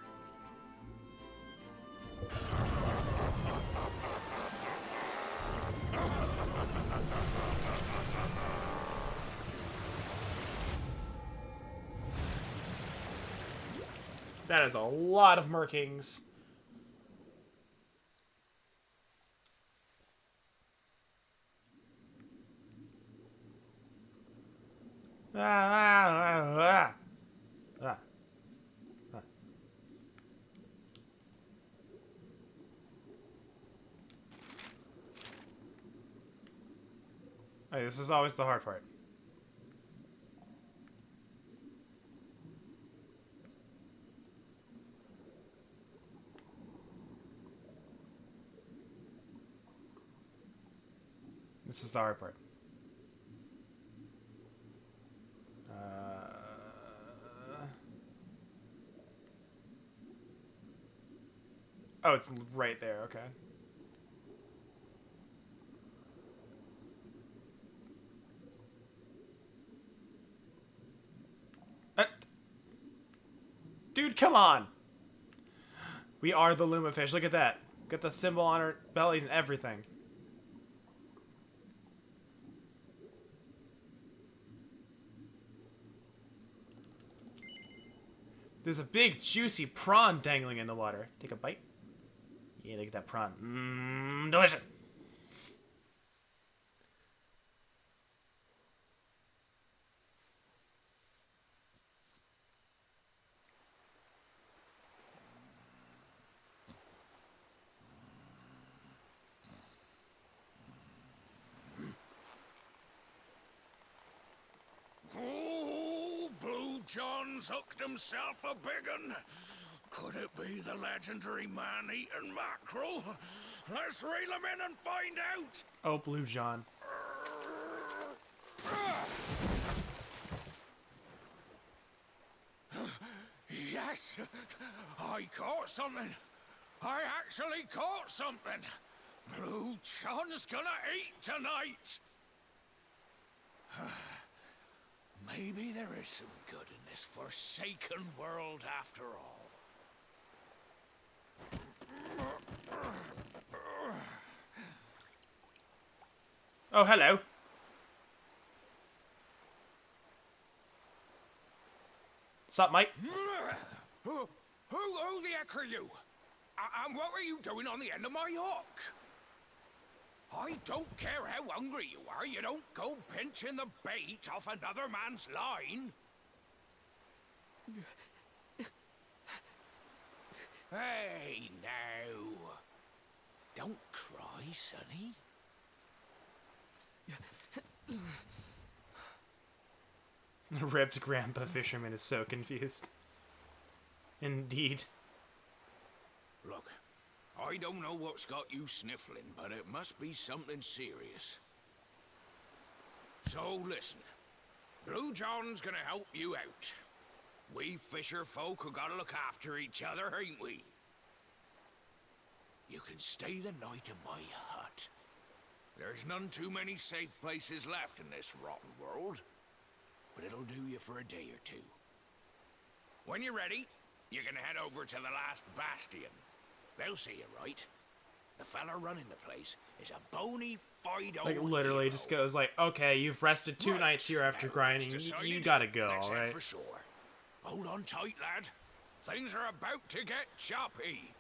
That is a lot of Merkings. Hey, this is always the hard part. This is the hard part. Oh, it's right there, okay. Dude, come on! We are the Lumafish. Look at that. Got the symbol on our bellies and everything. There's a big, juicy prawn dangling in the water. Take a bite. Yeah, look at that prawn. Mmm, delicious. Oh, Blue John's hooked himself a big un. Could it be the legendary man-eating mackerel? Let's reel him in and find out! Oh, Blue John. Yeah! Yes, I caught something. I actually caught something. Blue John's gonna eat tonight. Maybe there is some good in this forsaken world after all. Oh, hello. Sup, Mike? Who the heck are you? And what were you doing on the end of my hook? I don't care how hungry you are, you don't go pinching the bait off another man's line. Hey, now. Don't cry, sonny. Ripped Grandpa Fisherman is so confused. Indeed. Look, I don't know what's got you sniffling, but it must be something serious. So listen, Blue John's gonna help you out. We fisher folk who gotta look after each other, ain't we? You can stay the night in my hut. There's none too many safe places left in this rotten world, but it'll do you for a day or two. When you're ready, you're gonna head over to the last bastion. They'll see you right. The fella running the place is a bony, fight old Like, literally just goes like, okay, you've rested 2 nights here after grinding. You gotta go, alright? For sure. Hold on tight, lad. Things are about to get choppy.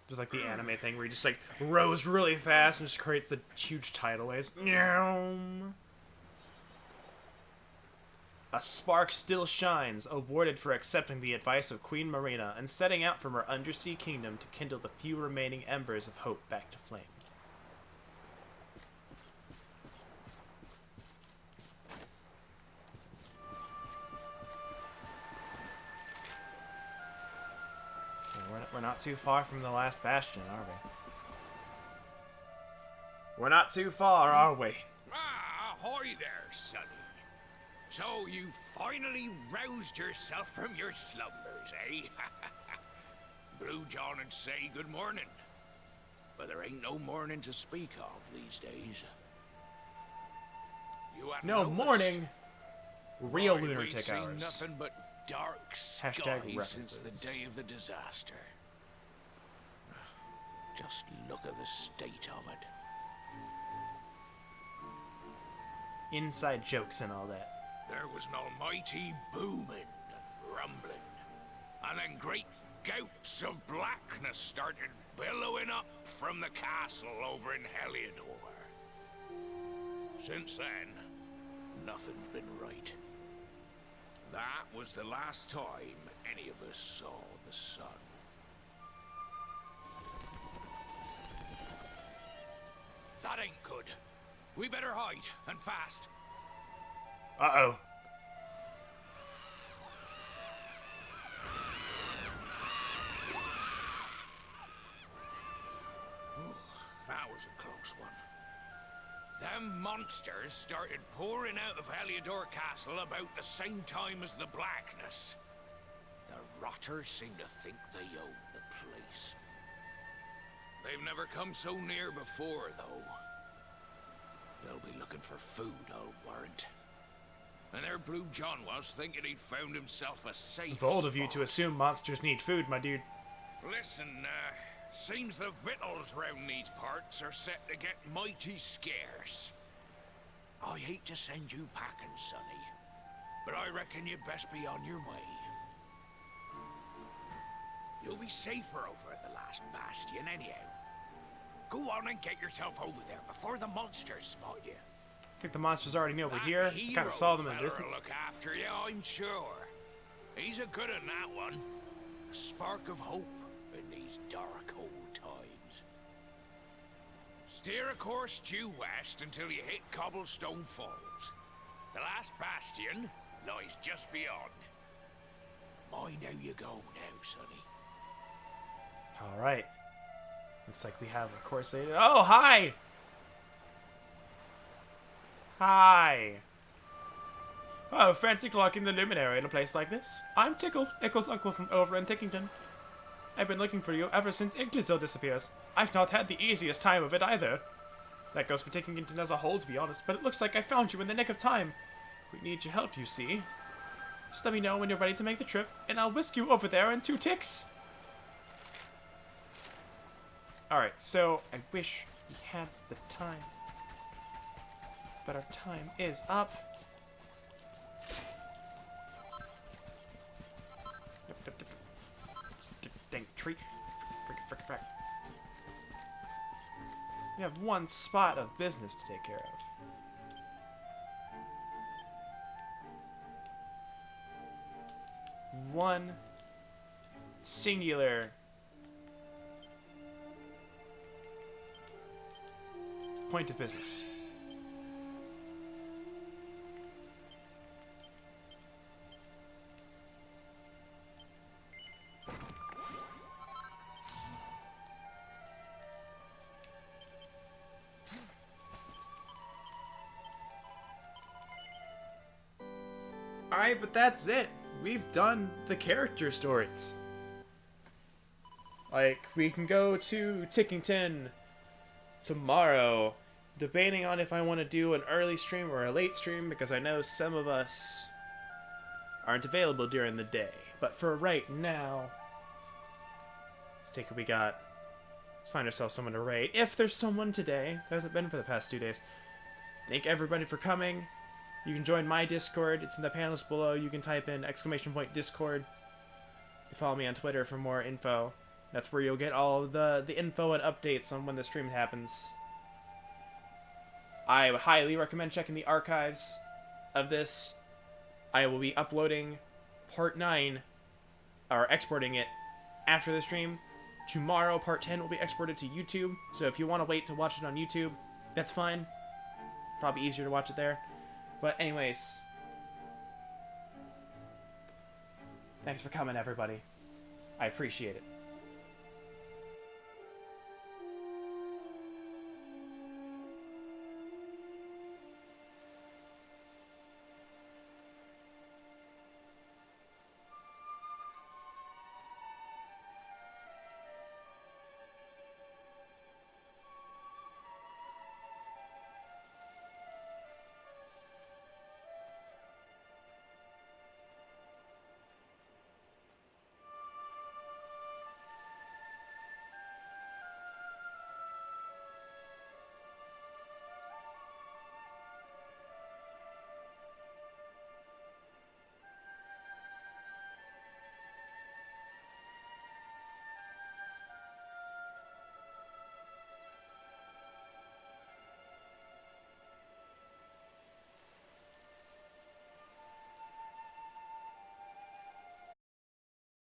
Just like the anime thing where he just like rows really fast and just creates the huge tidal waves. A spark still shines, awarded for accepting the advice of Queen Marina and setting out from her undersea kingdom to kindle the few remaining embers of hope back to flame. Okay, we're not too far from the last bastion, are we? We're not too far, are we? Ah, ahoy there, sonny. So you finally roused yourself from your slumbers, eh? Blue John would say good morning. But there ain't no morning to speak of these days. You no morning. Real lunatic seen hours. Nothing but dark skies since the day of the disaster. Just look at the state of it. Inside jokes and all that. There was an almighty booming and rumbling, and then great gouts of blackness started billowing up from the castle over in Heliodor. Since then, nothing's been right. That was the last time any of us saw the sun. That ain't good. We better hide, and fast. Uh-oh. That was a close one. Them monsters started pouring out of Heliodor Castle about the same time as the blackness. The rotters seem to think they own the place. They've never come so near before, though. They'll be looking for food, I'll warrant. And there Blue John was, thinking he'd found himself a safe Bold of you to assume monsters need food, my dude. Listen, seems the victuals round these parts are set to get mighty scarce. I hate to send you packing, sonny, but I reckon you'd best be on your way. You'll be safer over at the last bastion anyhow. Go on and get yourself over there before the monsters spot you. I think the monsters already know we're here. I kind of saw them in the distance. Look after you, I'm sure. He's a good one, that one. A spark of hope in these dark old times. Steer a course due west until you hit Cobblestone Falls. The last bastion lies just beyond. Mind how you go now, sonny. Alright. Looks like we have a course later. Oh, hi! Hi! Oh, fancy clocking the luminary in a place like this. I'm Tickle, Ickle's uncle from over in Tickington. I've been looking for you ever since Yggdrasil disappears. I've not had the easiest time of it either. That goes for Tickington as a whole, to be honest, but it looks like I found you in the nick of time. We need your help, you see. Just let me know when you're ready to make the trip, and I'll whisk you over there in 2 ticks. Alright, so I wish we had the time. But our time is up. Dang tree. Frick. We have one spot of business to take care of. One singular point of business. Alright, but that's it. We've done the character stories. Like, we can go to Tickington tomorrow, debating on if I want to do an early stream or a late stream, because I know some of us aren't available during the day. But for right now, let's take what we got. Let's find ourselves someone to raid. If there's someone today, there hasn't been for the past 2 days. Thank everybody for coming. You can join my Discord. It's in the panels below. You can type in !Discord. You can follow me on Twitter for more info. That's where you'll get all of the info and updates on when the stream happens. I would highly recommend checking the archives of this. I will be uploading part 9, or exporting it after the stream. Tomorrow, part 10 will be exported to YouTube. So if you want to wait to watch it on YouTube, that's fine. Probably easier to watch it there. But anyways, thanks for coming, everybody. I appreciate it.